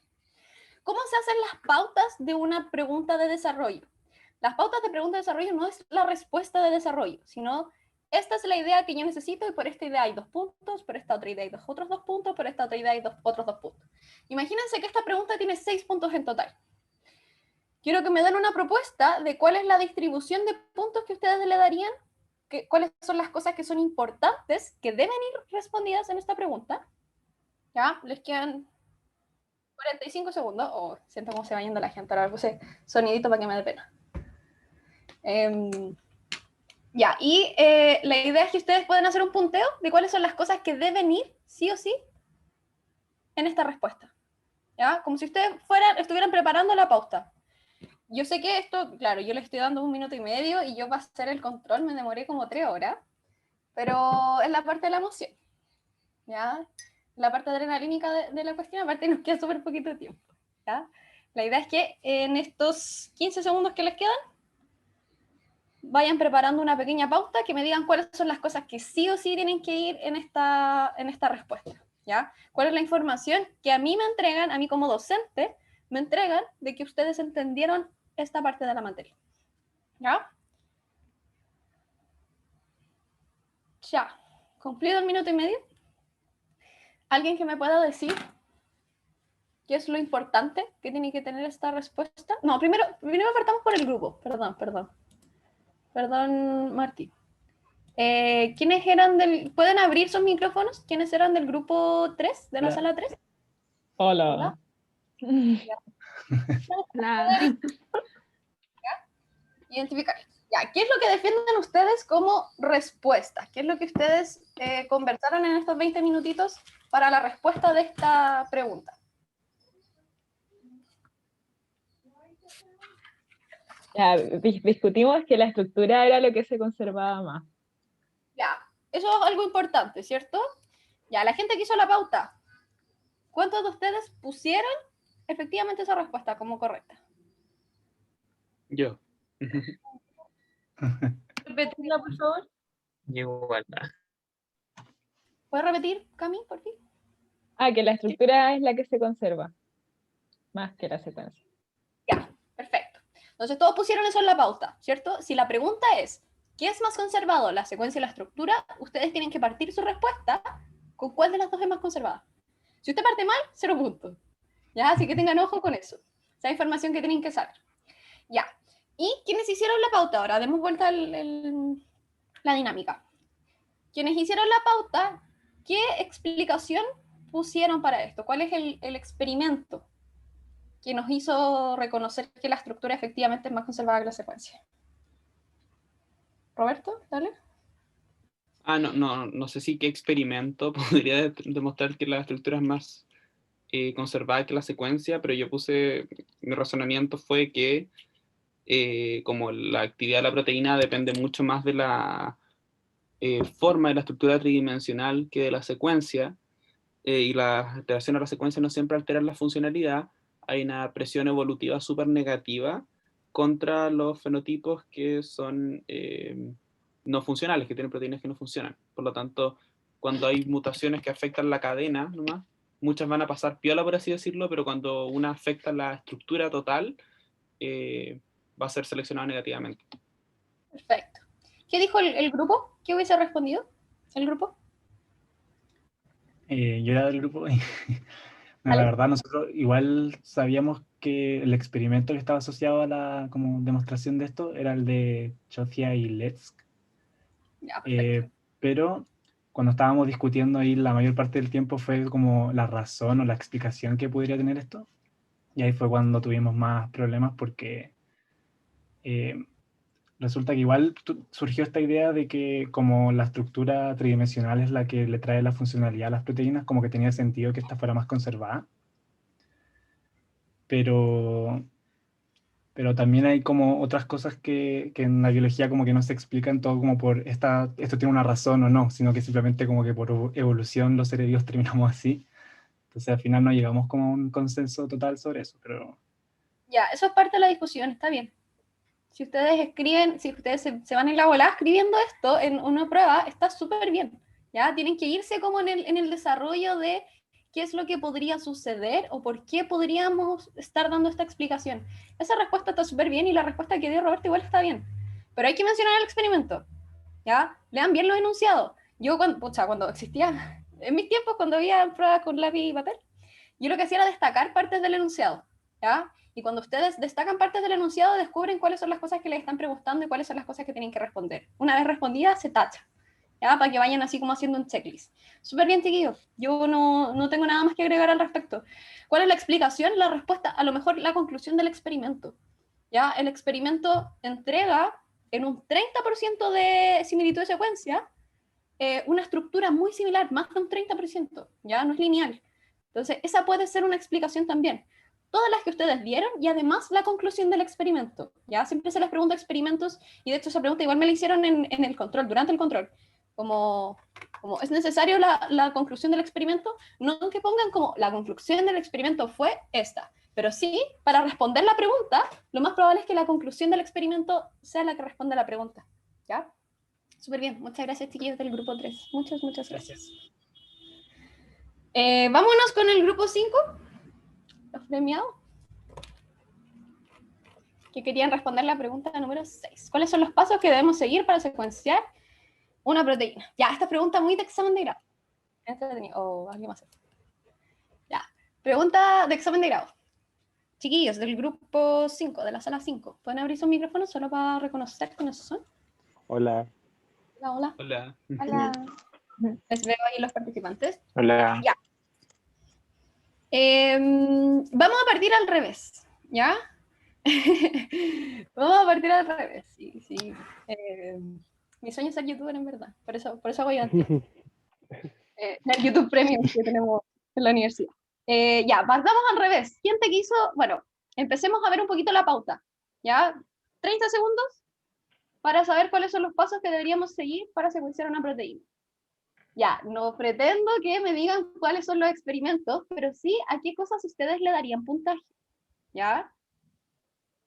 ¿Cómo se hacen las pautas de una pregunta de desarrollo? Las pautas de pregunta de desarrollo no es la respuesta de desarrollo, sino esta es la idea que yo necesito y por esta idea hay 2 puntos, por esta otra idea hay otros 2 puntos, por esta otra idea hay otros 2 puntos. Imagínense que esta pregunta tiene 6 puntos en total. Quiero que me den una propuesta de cuál es la distribución de puntos que ustedes le darían, cuáles son las cosas que son importantes, que deben ir respondidas en esta pregunta. Ya, les quedan 45 segundos. Oh, siento cómo se va yendo la gente. Ahora puse sonidito para que me dé pena. Ya, y la idea es que ustedes pueden hacer un punteo de cuáles son las cosas que deben ir, sí o sí, en esta respuesta. ¿Ya? Como si ustedes estuvieran preparando la pauta. Yo sé que esto, claro, yo le estoy dando 1 minuto y medio y yo para hacer el control me demoré como 3 horas, pero es la parte de la emoción, ¿ya? La parte adrenalínica de la cuestión, aparte nos queda súper poquito tiempo, ¿ya? La idea es que en estos 15 segundos que les quedan, vayan preparando una pequeña pauta, que me digan cuáles son las cosas que sí o sí tienen que ir en esta respuesta, ¿ya? ¿Cuál es la información que a mí me entregan, a mí como docente, me entregan de que ustedes entendieron esta parte de la materia? ¿Ya? Ya. ¿Cumplido el 1 minuto y medio? ¿Alguien que me pueda decir qué es lo importante que tiene que tener esta respuesta? No, primero partamos por el grupo. Perdón, Martín. ¿Quiénes eran ¿Pueden abrir sus micrófonos? ¿Quiénes eran del grupo 3, de la sala 3? Hola. Identificar. Ya, ¿qué es lo que defienden ustedes como respuesta? ¿Qué es lo que ustedes conversaron en estos 20 minutitos para la respuesta de esta pregunta? Ya, discutimos que la estructura era lo que se conservaba más. Ya, eso es algo importante, ¿cierto? Ya, la gente que hizo la pauta, ¿cuántos de ustedes pusieron efectivamente esa respuesta como correcta? Yo. ¿Repetirla, por favor? Igual. ¿Puedes repetir, Cami, por fin? Que la estructura es la que se conserva, más que la secuencia. Ya, perfecto. Entonces todos pusieron eso en la pauta, ¿cierto? Si la pregunta es, ¿qué es más conservado, la secuencia o la estructura? Ustedes tienen que partir su respuesta con cuál de las dos es más conservada. Si usted parte mal, 0 puntos. ¿Ya? Así que tengan ojo con eso. Esa información que tienen que saber. Ya. ¿Y quiénes hicieron la pauta? Ahora demos vuelta la dinámica. Quienes hicieron la pauta, ¿qué explicación pusieron para esto? ¿Cuál es el experimento que nos hizo reconocer que la estructura efectivamente es más conservada que la secuencia? Roberto, dale. No sé si qué experimento podría demostrar que la estructura es más conservada que la secuencia, pero mi razonamiento fue que como la actividad de la proteína depende mucho más de la forma de la estructura tridimensional que de la secuencia, y la alteración a la secuencia no siempre alteran la funcionalidad, hay una presión evolutiva súper negativa contra los fenotipos que son no funcionales, que tienen proteínas que no funcionan. Por lo tanto, cuando hay mutaciones que afectan la cadena, nomás, muchas van a pasar piola, por así decirlo, pero cuando una afecta la estructura total, va a ser seleccionado negativamente. Perfecto. ¿Qué dijo el grupo? ¿Qué hubiese respondido el grupo? Yo era del grupo y la ¿Vale? verdad nosotros igual sabíamos que el experimento que estaba asociado a la como demostración de esto era el de Chocia y Letsk. Ya, perfecto. Pero cuando estábamos discutiendo ahí la mayor parte del tiempo fue como la razón o la explicación que podría tener esto. Y ahí fue cuando tuvimos más problemas porque resulta que igual surgió esta idea de que como la estructura tridimensional es la que le trae la funcionalidad a las proteínas, como que tenía sentido que esta fuera más conservada. Pero también hay como otras cosas que en la biología como que no se explican todo como por esto tiene una razón o no, sino que simplemente como que por evolución los seres vivos terminamos así. Entonces al final no llegamos como a un consenso total sobre eso, pero... Ya, eso es parte de la discusión, está bien. Si ustedes escriben, si ustedes se van en la bola escribiendo esto en una prueba, está súper bien. ¿Ya? Tienen que irse como en el desarrollo de qué es lo que podría suceder o por qué podríamos estar dando esta explicación. Esa respuesta está súper bien y la respuesta que dio Roberto igual está bien. Pero hay que mencionar el experimento. ¿Ya? Lean bien los enunciados. Yo cuando existía, en mis tiempos, cuando había pruebas con lápiz y papel, yo lo que hacía era destacar partes del enunciado. ¿Ya? Y cuando ustedes destacan partes del enunciado, descubren cuáles son las cosas que les están preguntando y cuáles son las cosas que tienen que responder. Una vez respondida, se tacha, ¿ya? Para que vayan así como haciendo un checklist. Súper bien, chiquillos. Yo no tengo nada más que agregar al respecto. ¿Cuál es la explicación? La respuesta, a lo mejor la conclusión del experimento. ¿Ya? El experimento entrega en un 30% de similitud de secuencia una estructura muy similar, más de un 30%, ¿ya? No es lineal. Entonces, esa puede ser una explicación también. Todas las que ustedes vieron y además la conclusión del experimento. ¿Ya? Siempre se les pregunta experimentos y de hecho esa pregunta igual me la hicieron en el control, durante el control. Como es necesario la conclusión del experimento, no que pongan como la conclusión del experimento fue esta, pero sí, para responder la pregunta, lo más probable es que la conclusión del experimento sea la que responda a la pregunta. ¿Ya? Súper bien, muchas gracias chiquillos del grupo 3. Muchas gracias. Vámonos con el grupo 5. Los premiados, que querían responder la pregunta número 6. ¿Cuáles son los pasos que debemos seguir para secuenciar una proteína? Ya, esta pregunta muy de examen de grado. Alguien más. Ya, pregunta de examen de grado. Chiquillos del grupo 5, de la sala 5, ¿pueden abrir sus micrófonos solo para reconocer quiénes son? Hola. Hola. Hola. Hola. Les veo ahí los participantes. Hola. Ya. Vamos a partir al revés, ¿ya? Vamos a partir al revés. Sí. Mi sueño es ser youtuber en verdad, por eso hago yo antes. El YouTube Premium que tenemos en la universidad. Ya, partamos al revés. ¿Quién te quiso? Bueno, empecemos a ver un poquito la pauta, ¿ya? 30 segundos para saber cuáles son los pasos que deberíamos seguir para secuenciar una proteína. Ya, no pretendo que me digan cuáles son los experimentos, pero sí a qué cosas ustedes le darían puntaje, ¿ya?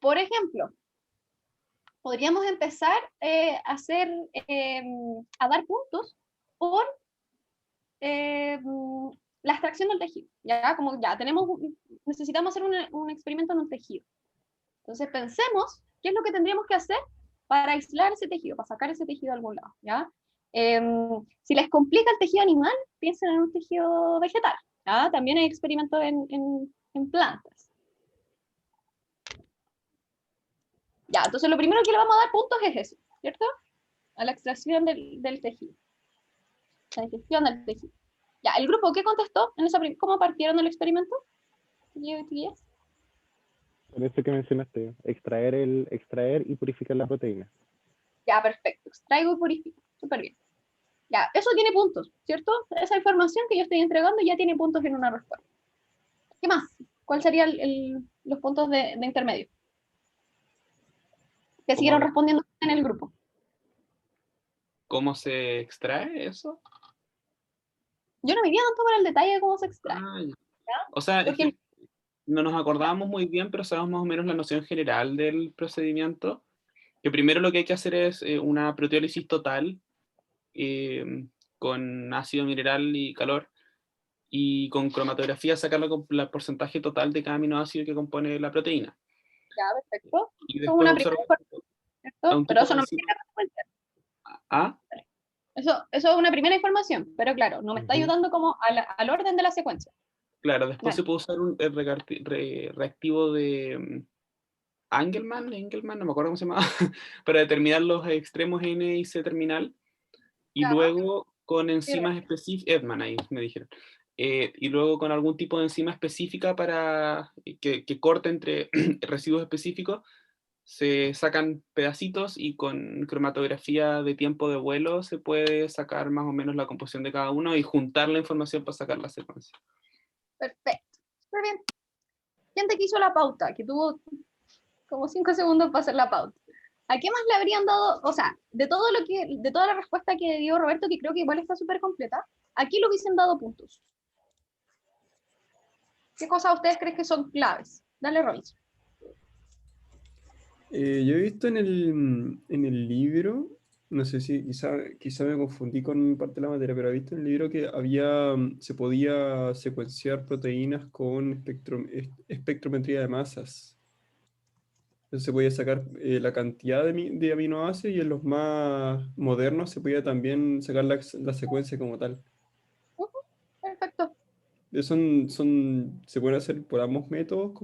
Por ejemplo, podríamos empezar a dar puntos por la extracción del tejido, ¿ya? Como ya necesitamos hacer un experimento en un tejido. Entonces pensemos qué es lo que tendríamos que hacer para aislar ese tejido, para sacar ese tejido de algún lado, ¿ya? Si les complica el tejido animal, piensen en un tejido vegetal, ¿ya? También hay experimentos en plantas. Ya, entonces lo primero que le vamos a dar puntos es eso, ¿cierto? A la extracción del tejido. La digestión del tejido. Ya, ¿el grupo qué contestó? ¿Cómo partieron el experimento? ¿Chiquillas? Por eso que mencionaste, extraer y purificar la proteína. Ya, perfecto. Extraigo y purifico. Súper bien. Ya, eso tiene puntos, ¿cierto? Esa información que yo estoy entregando ya tiene puntos en una respuesta. ¿Qué más? ¿Cuáles serían los puntos de intermedio? Que siguieron respondiendo en el grupo. ¿Cómo se extrae eso? Yo no me iría tanto por el detalle de cómo se extrae. O sea, es que no nos acordábamos muy bien, pero sabemos más o menos la noción general del procedimiento. Que primero lo que hay que hacer es una proteólisis total con ácido mineral y calor, y con cromatografía sacar el porcentaje total de cada aminoácido que compone la proteína. Ya, perfecto. Y Eso es una después primera observar información, a ¿cierto? un Pero tipo eso de no me enzima. tiene respuesta. ¿Ah? Eso es una primera información, pero claro, no me está Ujú. ayudando como al orden de la secuencia. Claro, después Dale. se puede usar un reactivo de Engelmann, no me acuerdo cómo se llama, para determinar los extremos N y C terminal. Y Ya. luego con enzimas específicas, Edman ahí me dijeron. Y luego con algún tipo de enzima específica para que corte entre residuos específicos, se sacan pedacitos y con cromatografía de tiempo de vuelo se puede sacar más o menos la composición de cada uno y juntar la información para sacar la secuencia. Perfecto. Muy bien. Gente que hizo la pauta, que tuvo como 5 segundos para hacer la pauta. ¿A qué más le habrían dado, o sea, de toda la respuesta que dio Roberto, que creo que igual está súper completa, ¿a qué le hubiesen dado puntos? ¿Qué cosas ustedes creen que son claves? Dale, Robinson. Yo he visto en el libro, no sé si quizá me confundí con parte de la materia, pero he visto en el libro que se podía secuenciar proteínas con espectrometría de masas. Entonces se podía sacar la cantidad de aminoácidos y en los más modernos se podía también sacar la secuencia como tal. Perfecto. ¿Se pueden hacer por ambos métodos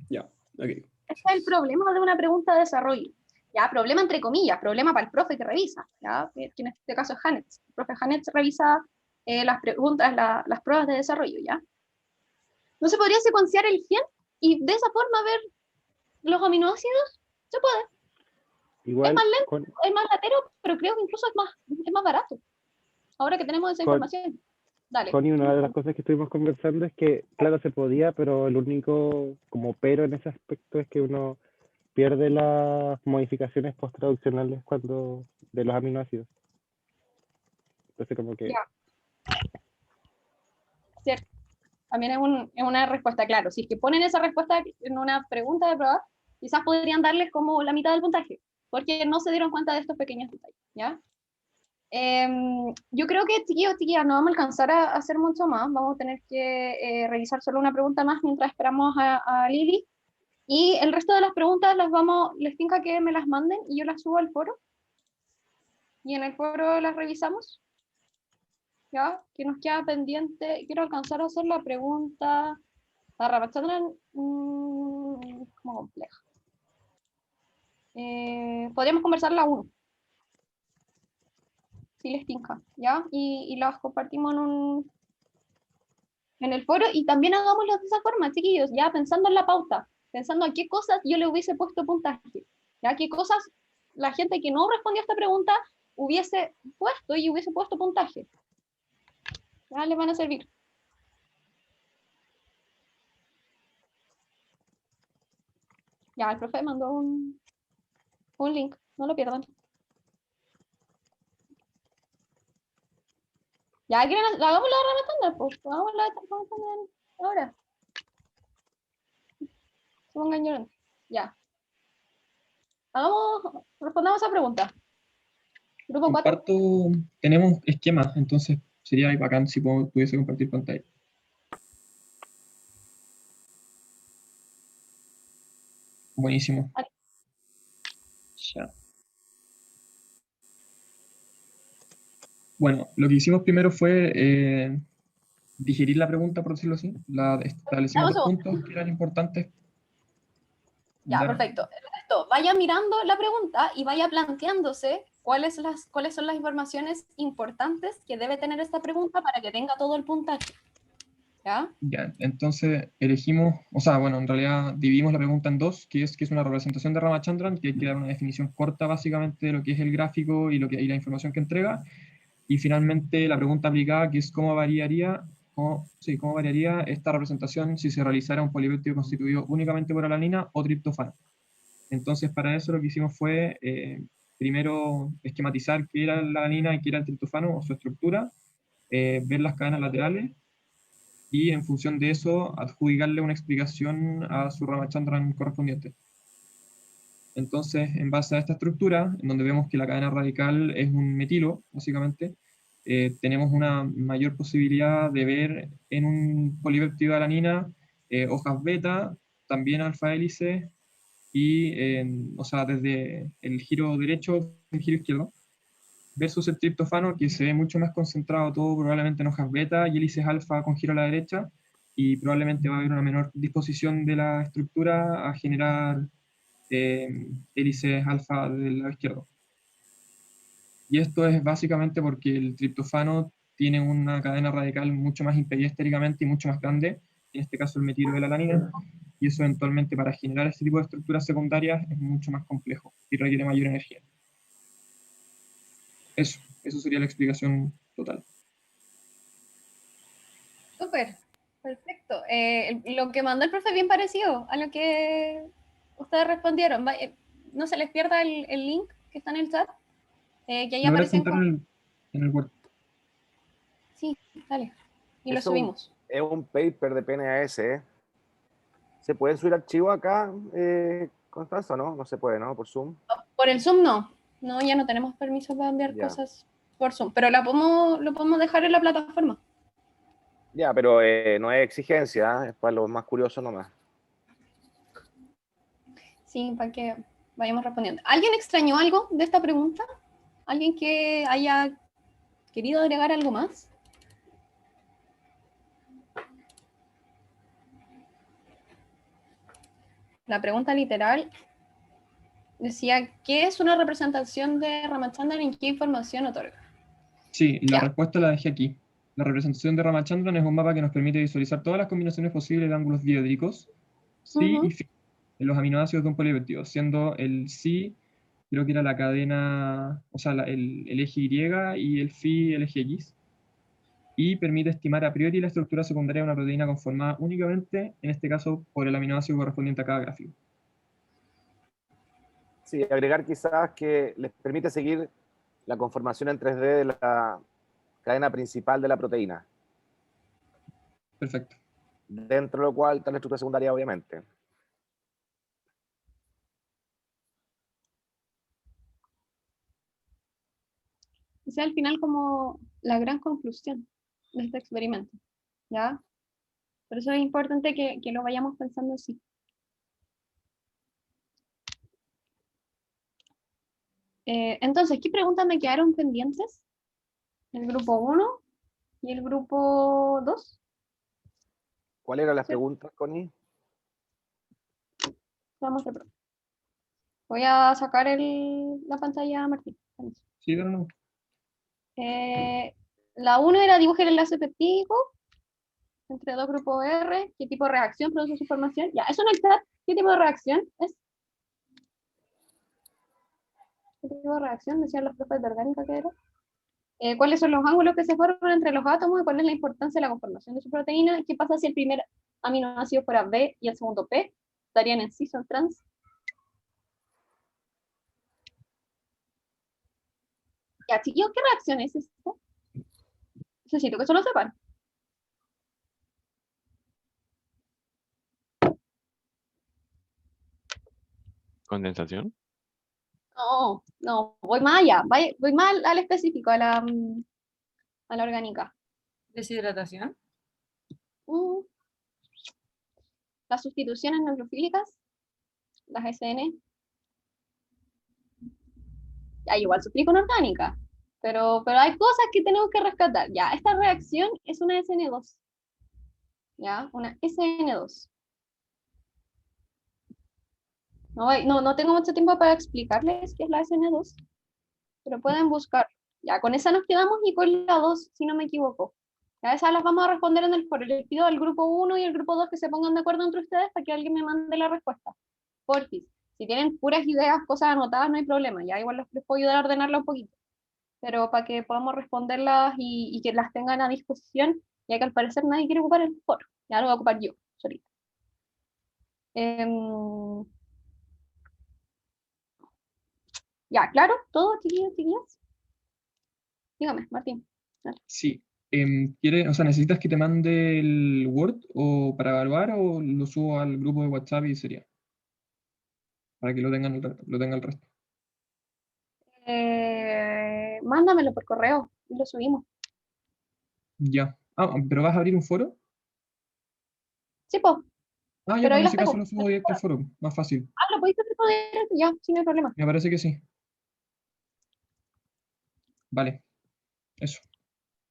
Ya, ok. Este es el problema de una pregunta de desarrollo. Ya, problema entre comillas, problema para el profe que revisa, ya, que en este caso es Hanetz. El profe Hanetz revisa las preguntas, las pruebas de desarrollo, ¿ya? ¿No se podría secuenciar el gen y de esa forma ver los aminoácidos? Se puede. Igual, es más lento, es más latero, pero creo que incluso es más barato. Ahora que tenemos esa información. Dale. Connie, una de las cosas que estuvimos conversando es que, claro, se podía, pero el único como pero en ese aspecto es que uno pierde las modificaciones posttraduccionales de los aminoácidos. Entonces como que... Ya. Cierto. También es una respuesta, claro. Si es que ponen esa respuesta en una pregunta de prueba, quizás podrían darles como la mitad del puntaje, porque no se dieron cuenta de estos pequeños detalles, ¿ya? Yo creo que, chiquillas, no vamos a alcanzar a hacer mucho más. Vamos a tener que revisar solo una pregunta más mientras esperamos a Lili. Y el resto de las preguntas les tinca que me las manden y yo las subo al foro. Y en el foro las revisamos. ¿Ya? Que nos queda pendiente. Quiero alcanzar a hacer la pregunta. La Ramachandran como compleja. Podríamos conversar la 1. Si les tinca, ¿ya? Y las compartimos en el foro. Y también hagámoslo de esa forma, chiquillos, ya pensando en la pauta. Pensando a qué cosas yo le hubiese puesto puntaje. ¿Ya? ¿Qué cosas la gente que no respondió a esta pregunta hubiese puesto puntaje? Ya les van a servir. Ya, el profe mandó un link, no lo pierdan. Ya, hagamos la rematanda, pues, hagamos la rematanda ahora. Se pongan llorando. Ya. Respondamos a esa pregunta. Grupo 4. Tenemos esquemas, entonces sería bacán si pudiese compartir pantalla. Buenísimo. Vale. Ya. Bueno, lo que hicimos primero fue digerir la pregunta, por decirlo así. Establecimos los puntos que eran importantes. Ya, perfecto. Esto, vaya mirando la pregunta y vaya planteándose cuáles son las informaciones importantes que debe tener esta pregunta para que tenga todo el puntaje. ¿Ya? Ya, entonces elegimos, o sea, bueno, en realidad dividimos la pregunta en dos, que es una representación de Ramachandran, que hay que dar una definición corta básicamente de lo que es el gráfico y la información que entrega, y finalmente la pregunta aplicada, que es cómo variaría esta representación si se realizara un polipéptido constituido únicamente por alanina o triptofano. Entonces, para eso lo que hicimos fue primero esquematizar qué era la alanina y qué era el triptofano o su estructura, ver las cadenas laterales, y en función de eso adjudicarle una explicación a su Ramachandran correspondiente. Entonces, en base a esta estructura, en donde vemos que la cadena radical es un metilo, básicamente, tenemos una mayor posibilidad de ver en un polipéptido de alanina hojas beta, también alfa hélice, y, o sea, desde el giro derecho, el giro izquierdo, versus el triptofano, que se ve mucho más concentrado todo probablemente en hojas beta y hélices alfa con giro a la derecha, y probablemente va a haber una menor disposición de la estructura a generar hélices alfa del lado izquierdo. Y esto es básicamente porque el triptofano tiene una cadena radical mucho más impedida estéricamente y mucho más grande, en este caso el metilo de la alanina, y eso eventualmente para generar este tipo de estructuras secundarias es mucho más complejo y requiere mayor energía. Eso sería la explicación total. Súper, perfecto. Lo que mandó el profe es bien parecido a lo que ustedes respondieron. No se les pierda el link que está en el chat, que ahí Lo voy a aparecen juntar en el Word. Sí, dale. Y lo Eso subimos. es un paper de PNAS, ¿eh? ¿Se pueden subir archivos acá, Constanza, no? No se puede, ¿no? Por Zoom. Por el Zoom no. No, ya no tenemos permiso para enviar Ya. cosas por Zoom, pero lo podemos dejar en la plataforma. Ya, pero no es exigencia, ¿eh? Es para los más curiosos nomás. Sí, para que vayamos respondiendo. ¿Alguien extrañó algo de esta pregunta? ¿Alguien que haya querido agregar algo más? La pregunta literal decía, ¿qué es una representación de Ramachandran y qué información otorga? Sí, la Ya. respuesta la dejé aquí. La representación de Ramachandran es un mapa que nos permite visualizar todas las combinaciones posibles de ángulos diédricos, sí y fi, en los aminoácidos de un polipeptido, siendo el sí, creo que era la cadena, o sea, el eje Y y el fi el eje X, y permite estimar a priori la estructura secundaria de una proteína conformada únicamente, en este caso, por el aminoácido correspondiente a cada gráfico. Sí, agregar quizás que les permite seguir la conformación en 3D de la cadena principal de la proteína. Perfecto. Dentro de lo cual está la estructura secundaria, obviamente. Esa es al final como la gran conclusión de este experimento, ¿ya? Por eso es importante que lo vayamos pensando así. Entonces, ¿qué preguntas me quedaron pendientes? El grupo 1 y el grupo 2. ¿Cuáles eran las preguntas, Connie? Vamos a probar. Voy a sacar la pantalla a Martín. Sí, pero no. La 1 era dibujar el enlace peptídico entre dos grupos R. ¿Qué tipo de reacción produce su formación? Ya, eso en el chat. ¿Qué tipo de reacción es? ¿Qué tipo de reacción? Decían los profes de orgánica que era. ¿Cuáles son los ángulos que se forman entre los átomos y cuál es la importancia de la conformación de su proteína? ¿Qué pasa si el primer aminoácido fuera B y el segundo P? ¿Estarían en cis o en trans? Ya, chiquillos, ¿qué reacción es esta? Necesito que eso lo sepan. ¿Condensación? No, voy más allá, voy más al específico, a la orgánica. ¿Deshidratación? Las sustituciones nucleofílicas, las SN. Ya, igual sufrí con orgánica, pero hay cosas que tenemos que rescatar. Ya, esta reacción es una SN2. Ya, una SN2. No tengo mucho tiempo para explicarles qué es la SN2, pero pueden buscar. Ya, con esa nos quedamos y con la 2, si no me equivoco. Ya, esas las vamos a responder en el foro. Les pido al grupo 1 y el grupo 2 que se pongan de acuerdo entre ustedes para que alguien me mande la respuesta. Porfis. Si tienen puras ideas, cosas anotadas, no hay problema. Ya igual les puedo ayudar a ordenarla un poquito. Pero para que podamos responderlas y que las tengan a disposición, ya que al parecer nadie quiere ocupar el foro. Ya lo voy a ocupar yo, solita. Ya, claro, todo, chiquillos, chiquillas. Dígame, Martín. Dale. Sí. O sea, ¿necesitas que te mande el Word o para evaluar o lo subo al grupo de WhatsApp y sería? Para que lo tenga el resto. Mándamelo por correo y lo subimos. Ya. Ah, ¿pero vas a abrir un foro? Sí, pues. Ah, ya, Pero pues ahí en las ese caso tengo. lo subo directo al foro, más fácil. Ah, lo podéis hacer todo directo, ya, sin el problema. Me parece que sí. Vale, eso.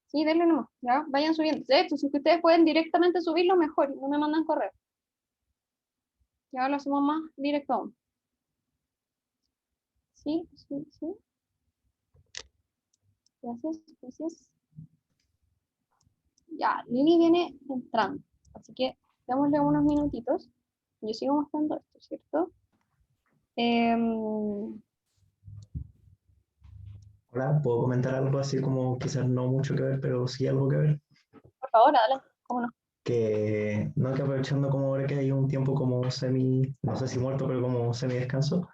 Sí, denle nomás, ya, vayan subiendo. De hecho, si ustedes pueden directamente subirlo, mejor, y no me mandan correo. Ya lo hacemos más directo aún. Sí, sí, sí. Gracias, gracias. Ya, Lili viene entrando, así que démosle unos minutitos. Yo sigo mostrando esto, ¿cierto? Hola, ¿puedo comentar algo así como quizás no mucho que ver, pero sí algo que ver? Por favor, adelante, cómo no. Que no, que aprovechando como ahora que hay un tiempo como semi, no sé si muerto, pero como semi descanso,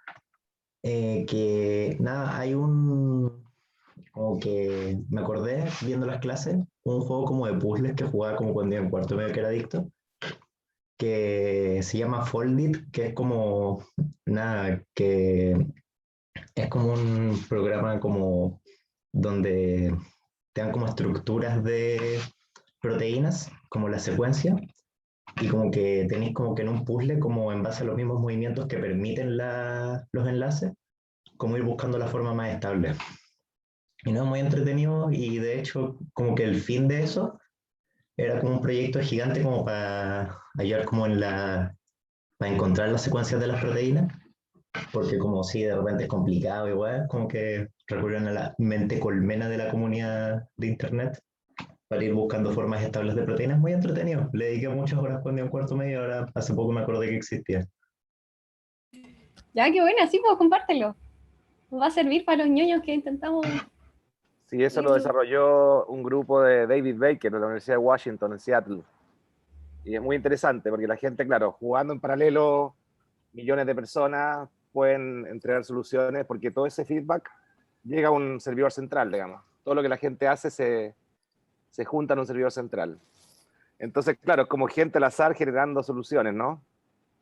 que nada, hay como que me acordé viendo las clases, un juego como de puzzles que jugaba como cuando iba en cuarto medio que era adicto, que se llama Foldit, que es como, nada, que es como un programa como donde te dan como estructuras de proteínas, como la secuencia, y como que tenéis como que en un puzzle, como en base a los mismos movimientos que permiten los enlaces, como ir buscando la forma más estable. Y no es muy entretenido y de hecho como que el fin de eso era como un proyecto gigante como para ayudar como para encontrar las secuencias de las proteínas, porque como si de repente es complicado igual, como que recurrieron a la mente colmena de la comunidad de internet para ir buscando formas estables de proteínas. Muy entretenido. Le dediqué muchas horas cuando iba en cuarto medio, ahora hace poco me acordé que existía. Ya, qué buena, sí, pues compártelo. Nos va a servir para los ñoños que intentamos. Sí, eso lo desarrolló un grupo de David Baker de la Universidad de Washington en Seattle. Y es muy interesante porque la gente, claro, jugando en paralelo, millones de personas pueden entregar soluciones porque todo ese feedback llega a un servidor central, digamos. Todo lo que la gente hace se junta en un servidor central. Entonces, claro, es como gente al azar generando soluciones, ¿no?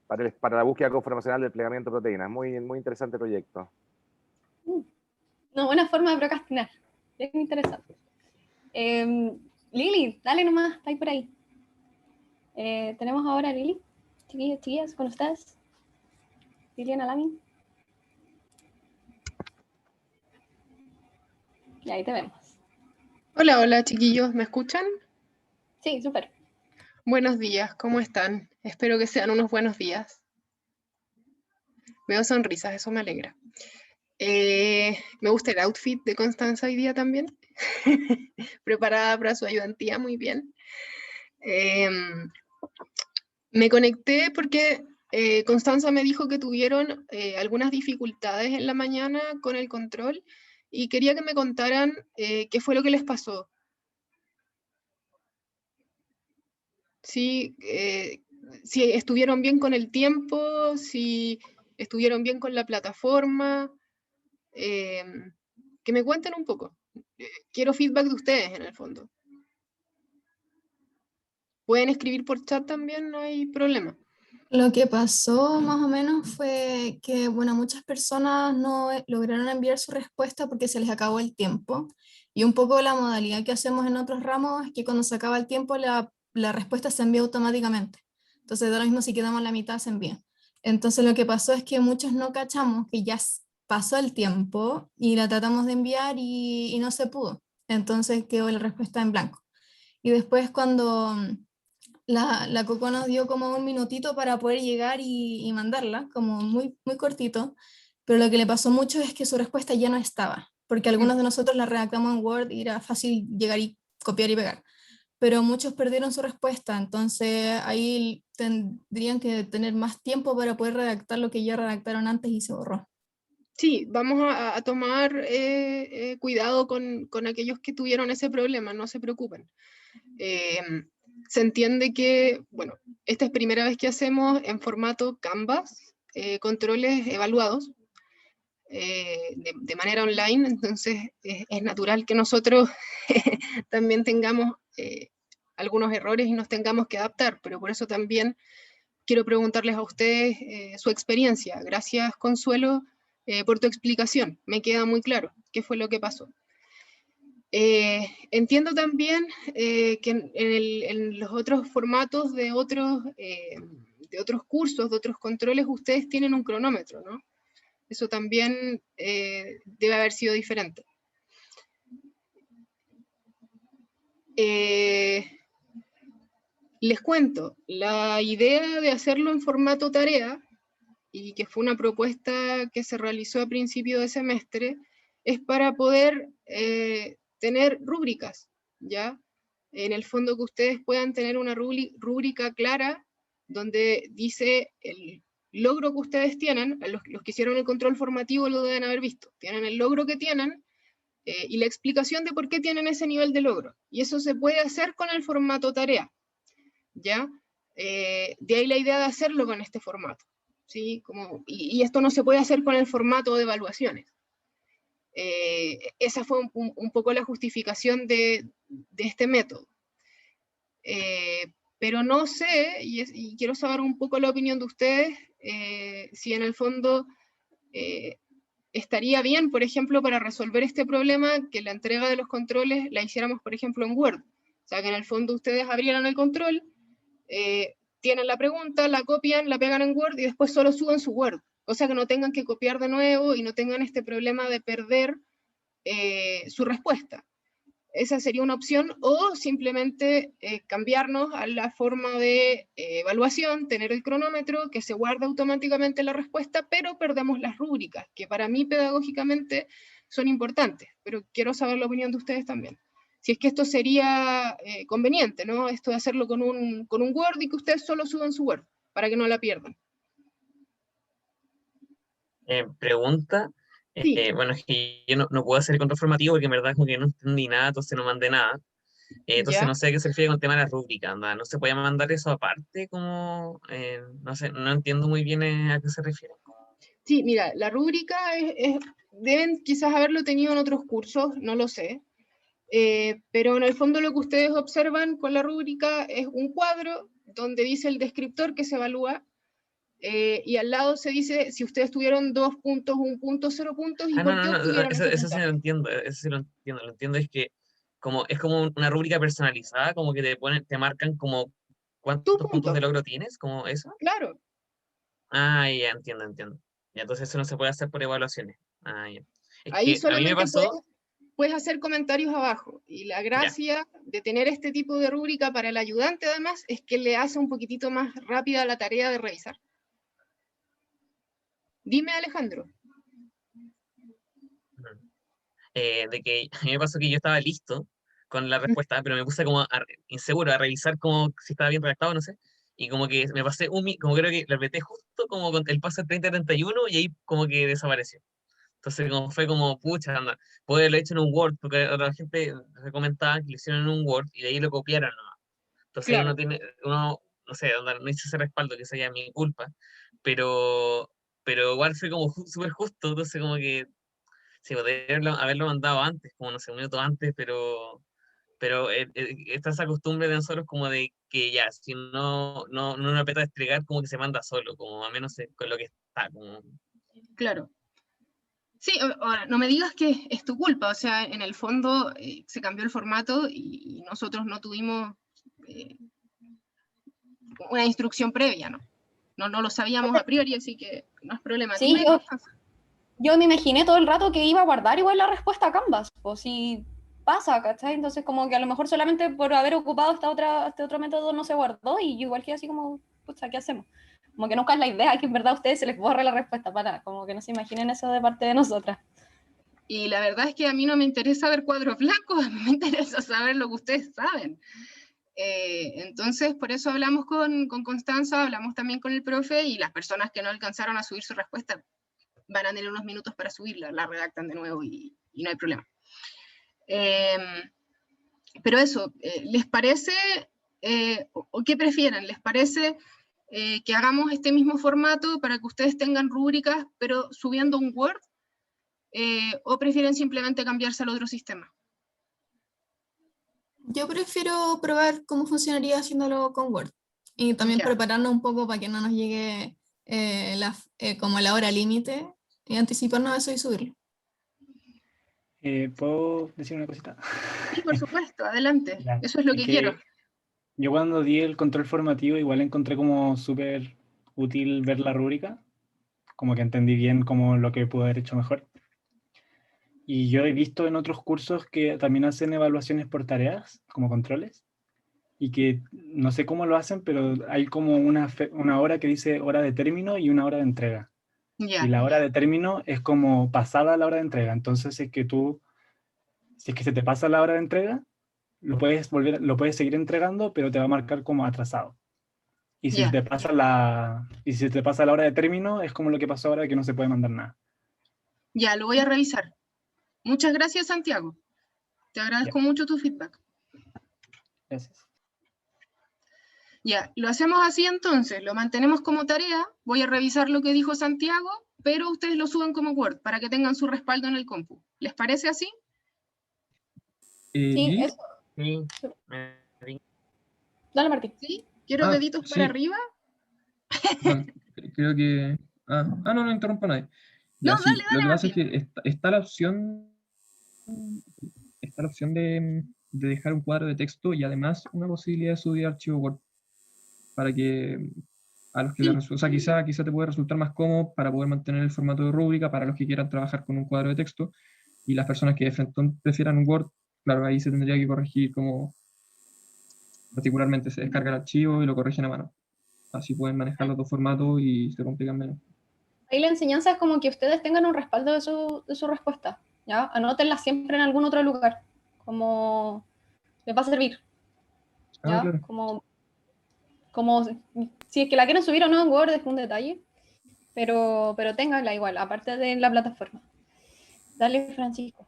Para la búsqueda conformacional del plegamiento de proteínas. Muy, muy interesante proyecto. Una buena forma de procrastinar. Es muy interesante. Lili, dale nomás, está ahí por ahí. Tenemos ahora a Lili. Chiquillos, chiquillas, ¿cómo estás? Liliana Lamin. Y ahí te vemos. Hola, hola chiquillos, ¿me escuchan? Sí, súper. Buenos días, ¿cómo están? Espero que sean unos buenos días. Veo sonrisas, eso me alegra. Me gusta el outfit de Constanza hoy día también. Preparada para su ayudantía, muy bien. Me conecté porque Constanza me dijo que tuvieron algunas dificultades en la mañana con el control y quería que me contaran qué fue lo que les pasó. Si estuvieron bien con el tiempo, si estuvieron bien con la plataforma, que me cuenten un poco. Quiero feedback de ustedes en el fondo. Pueden escribir por chat también, no hay problema. Lo que pasó más o menos fue que, bueno, muchas personas no lograron enviar su respuesta porque se les acabó el tiempo. Y un poco la modalidad que hacemos en otros ramos es que cuando se acaba el tiempo la respuesta se envía automáticamente. Entonces, de lo mismo si quedamos la mitad se envía. Entonces, lo que pasó es que muchos no cachamos que ya pasó el tiempo y la tratamos de enviar y no se pudo. Entonces quedó la respuesta en blanco. Y después cuando la Coco nos dio como un minutito para poder llegar y mandarla, como muy, muy cortito, pero lo que le pasó mucho es que su respuesta ya no estaba, porque algunos de nosotros la redactamos en Word y era fácil llegar y copiar y pegar, pero muchos perdieron su respuesta, entonces ahí tendrían que tener más tiempo para poder redactar lo que ya redactaron antes y se borró. Sí, vamos a tomar cuidado con aquellos que tuvieron ese problema, no se preocupen. Se entiende que, bueno, esta es primera vez que hacemos en formato Canvas, controles evaluados de manera online, entonces es natural que nosotros también tengamos algunos errores y nos tengamos que adaptar, pero por eso también quiero preguntarles a ustedes su experiencia. Gracias, Consuelo, por tu explicación. Me queda muy claro qué fue lo que pasó. Entiendo también que en los otros formatos de otros cursos, de otros controles, ustedes tienen un cronómetro, ¿no? Eso también debe haber sido diferente. Les cuento, la idea de hacerlo en formato tarea, y que fue una propuesta que se realizó a principio de semestre, es para poder tener rúbricas, ¿ya? En el fondo que ustedes puedan tener una rúbrica clara, donde dice el logro que ustedes tienen, los que hicieron el control formativo lo deben haber visto, tienen el logro que tienen, y la explicación de por qué tienen ese nivel de logro. Y eso se puede hacer con el formato tarea, ¿ya? De ahí la idea de hacerlo con este formato, ¿sí? Y esto no se puede hacer con el formato de evaluaciones. Esa fue un poco la justificación de este método. Pero no sé, y quiero saber un poco la opinión de ustedes, si en el fondo estaría bien, por ejemplo, para resolver este problema, que la entrega de los controles la hiciéramos, por ejemplo, en Word. O sea, que en el fondo ustedes abrieran el control, tienen la pregunta, la copian, la pegan en Word y después solo suben su Word. Cosa que no tengan que copiar de nuevo y no tengan este problema de perder su respuesta. Esa sería una opción, o simplemente cambiarnos a la forma de evaluación, tener el cronómetro, que se guarda automáticamente la respuesta, pero perdemos las rúbricas, que para mí pedagógicamente son importantes, pero quiero saber la opinión de ustedes también. Si es que esto sería conveniente, ¿no? Esto de hacerlo con un Word y que ustedes solo suban su Word, para que no la pierdan. Pregunta. Sí. Bueno, es que yo no puedo hacer el control formativo porque en verdad como que no entendí nada, entonces no mandé nada. Entonces ¿Ya? no sé a qué se refiere con el tema de la rúbrica, anda. ¿No se puede mandar eso aparte? Como, no sé, no entiendo muy bien a qué se refiere. Sí, mira, la rúbrica deben quizás haberlo tenido en otros cursos, no lo sé. Pero en el fondo lo que ustedes observan con la rúbrica es un cuadro donde dice el descriptor que se evalúa, y al lado se dice si ustedes tuvieron 2 puntos, 1 punto, 0 puntos, y por qué obtuvieron ese Eso sí puntaje. lo entiendo, eso sí lo entiendo, es que es como una rúbrica personalizada, como que te marcan como cuántos puntos de logro tienes, como eso. Claro. Ah, ya entiendo. Y entonces eso no se puede hacer por evaluaciones. Ah, ya. Es Ahí que a mí me solamente pasó, puedes hacer comentarios abajo, y la gracia de tener este tipo de rúbrica para el ayudante además es que le hace un poquitito más rápida la tarea de revisar. Dime, Alejandro. de que a mí me pasó que yo estaba listo con la respuesta, pero me puse como inseguro a revisar como si estaba bien redactado, no sé, y como que me pasé como creo que lo apreté justo como con el paso 30-31 y ahí como que desapareció. Entonces como fue como, pucha, anda, puedo haberlo hecho en un Word, porque otra gente recomendaba que lo hicieran en un Word y de ahí lo copiaron, ¿no? Entonces Claro. no sé, onda, no hice ese respaldo, que sería mi culpa, pero igual fue como súper justo, entonces como que sí, podría haberlo mandado antes, como no sé, un minuto antes, pero está esa costumbre de nosotros como de que ya, si no nos apetece desplegar, como que se manda solo, como a menos con lo que está. Como... Claro. Sí, ahora, no me digas que es tu culpa, o sea, en el fondo se cambió el formato y nosotros no tuvimos una instrucción previa, ¿no? No lo sabíamos a priori, así que no es problema. Sí, Dime, yo me imaginé todo el rato que iba a guardar igual la respuesta a Canvas, pues si pasa, ¿cachai? Entonces como que a lo mejor solamente por haber ocupado este otro método no se guardó, y yo igual que así como, pucha, ¿qué hacemos? Como que nunca es la idea que en verdad a ustedes se les borre la respuesta, para como que no se imaginen eso de parte de nosotras. Y la verdad es que a mí no me interesa ver cuadros blancos, a mí me interesa saber lo que ustedes saben. Entonces, por eso hablamos con Constanza, hablamos también con el profe, y las personas que no alcanzaron a subir su respuesta van a tener unos minutos para subirla, la redactan de nuevo y no hay problema. Pero eso, ¿les parece, o qué prefieren? ¿Les parece que hagamos este mismo formato para que ustedes tengan rúbricas, pero subiendo un Word? ¿O prefieren simplemente cambiarse al otro sistema? Yo prefiero probar cómo funcionaría haciéndolo con Word. Y también prepararnos un poco para que no nos llegue como la hora límite, y anticiparnos a eso y subirlo. ¿Puedo decir una cosita? Sí, por supuesto, adelante. Ya. Eso es lo que quiero. Yo cuando di el control formativo igual encontré como súper útil ver la rúbrica, como que entendí bien como lo que pude haber hecho mejor. Y yo he visto en otros cursos que también hacen evaluaciones por tareas, como controles, y que no sé cómo lo hacen, pero hay como una hora que dice hora de término y una hora de entrega. Ya. Y la hora de término es como pasada la hora de entrega. Entonces, si es que se te pasa la hora de entrega, lo puedes seguir entregando, pero te va a marcar como atrasado. Y si Ya. te pasa la hora de término, es como lo que pasó ahora, que no se puede mandar nada. Ya, lo voy a revisar. Muchas gracias, Santiago. Te agradezco mucho tu feedback. Gracias. Ya, lo hacemos así entonces, lo mantenemos como tarea, voy a revisar lo que dijo Santiago, pero ustedes lo suben como Word para que tengan su respaldo en el compu. ¿Les parece así? Sí, ¿Lili? eso. Sí. Dale, Martín. ¿Sí? Quiero Ah, deditos sí. para arriba. Perdón, creo que... no interrumpa a nadie. Ya, No, sí, dale, lo dale, que pasa es Martín. que está la opción de dejar un cuadro de texto y además una posibilidad de subir archivo Word para que a los que les resulta, o sea, quizá te puede resultar más cómodo para poder mantener el formato de rúbrica para los que quieran trabajar con un cuadro de texto, y las personas que de frente prefieran un Word, claro, ahí se tendría que corregir como particularmente se descarga el archivo y lo corrigen a mano. Así pueden manejar los dos formatos y se complican menos. Ahí la enseñanza es como que ustedes tengan un respaldo de su respuesta, ¿ya? Anótenla siempre en algún otro lugar, como les va a servir, ¿ya? Claro. Como si es que la quieren subir o no en Word es un detalle, pero ténganla igual, aparte de la plataforma. Dale, Francisco.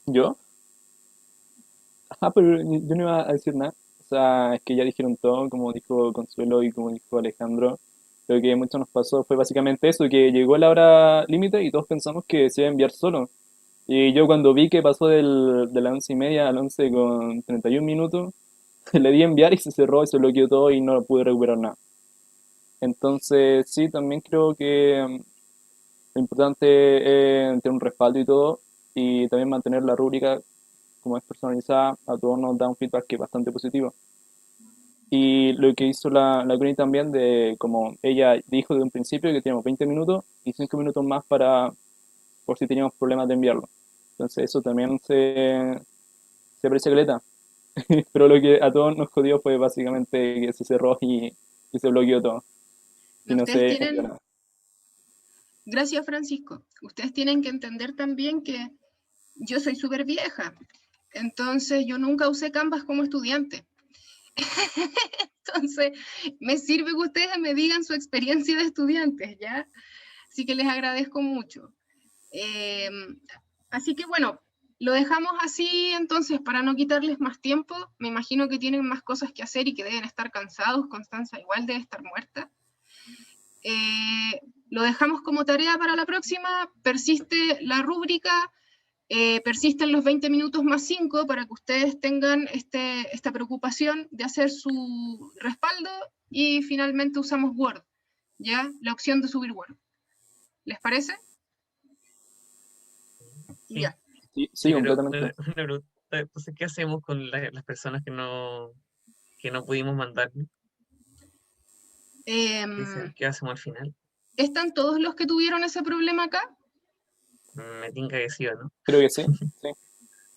¿Yo? Pero yo no iba a decir nada. O sea, es que ya dijeron todo, como dijo Consuelo y como dijo Alejandro. Lo que mucho nos pasó fue básicamente eso, que llegó la hora límite y todos pensamos que se iba a enviar solo. Y yo cuando vi que pasó de las 11:30 al 11 con 31 minutos, le di a enviar y se cerró y se bloqueó todo y no pude recuperar nada. Entonces, sí, también creo que lo importante es tener un respaldo y todo, y también mantener la rúbrica como es personalizada, a todos nos da un feedback que es bastante positivo. Y lo que hizo la Connie también, de como ella dijo de un principio que teníamos 20 minutos y 5 minutos más por si teníamos problemas de enviarlo. Entonces eso también se aprecia caleta. Pero lo que a todos nos jodió fue básicamente que se cerró y se bloqueó todo. Y no Ustedes se envió tienen, nada. gracias Francisco, ustedes tienen que entender también que yo soy súper vieja, entonces yo nunca usé Canvas como estudiante. Entonces, me sirve que ustedes me digan su experiencia de estudiantes, ¿ya? Así que les agradezco mucho. Así que bueno, lo dejamos así entonces para no quitarles más tiempo. Me imagino que tienen más cosas que hacer y que deben estar cansados. Constanza igual debe estar muerta. Lo dejamos como tarea para la próxima. Persiste la rúbrica. Persisten los 20 minutos más 5 para que ustedes tengan esta preocupación de hacer su respaldo, y finalmente usamos Word, ¿ya? La opción de subir Word. ¿Les parece? Sí. Ya. Sí, pero completamente. una pregunta, entonces, ¿qué hacemos con las personas que no pudimos mandar? ¿Qué hacemos al final? ¿Están todos los que tuvieron ese problema acá? Me tinca que sí, ¿o no? Creo que sí, sí.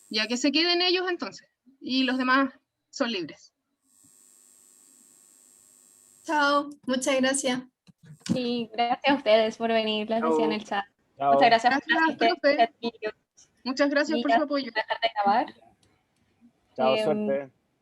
Ya, que se queden ellos entonces, y los demás son libres. Chao, muchas gracias. Y gracias a ustedes por venir, les decía en el chat. Chao. Muchas gracias por Gracias, asistir. profe. Muchas gracias por su apoyo. Dejar de grabar. Chao, suerte.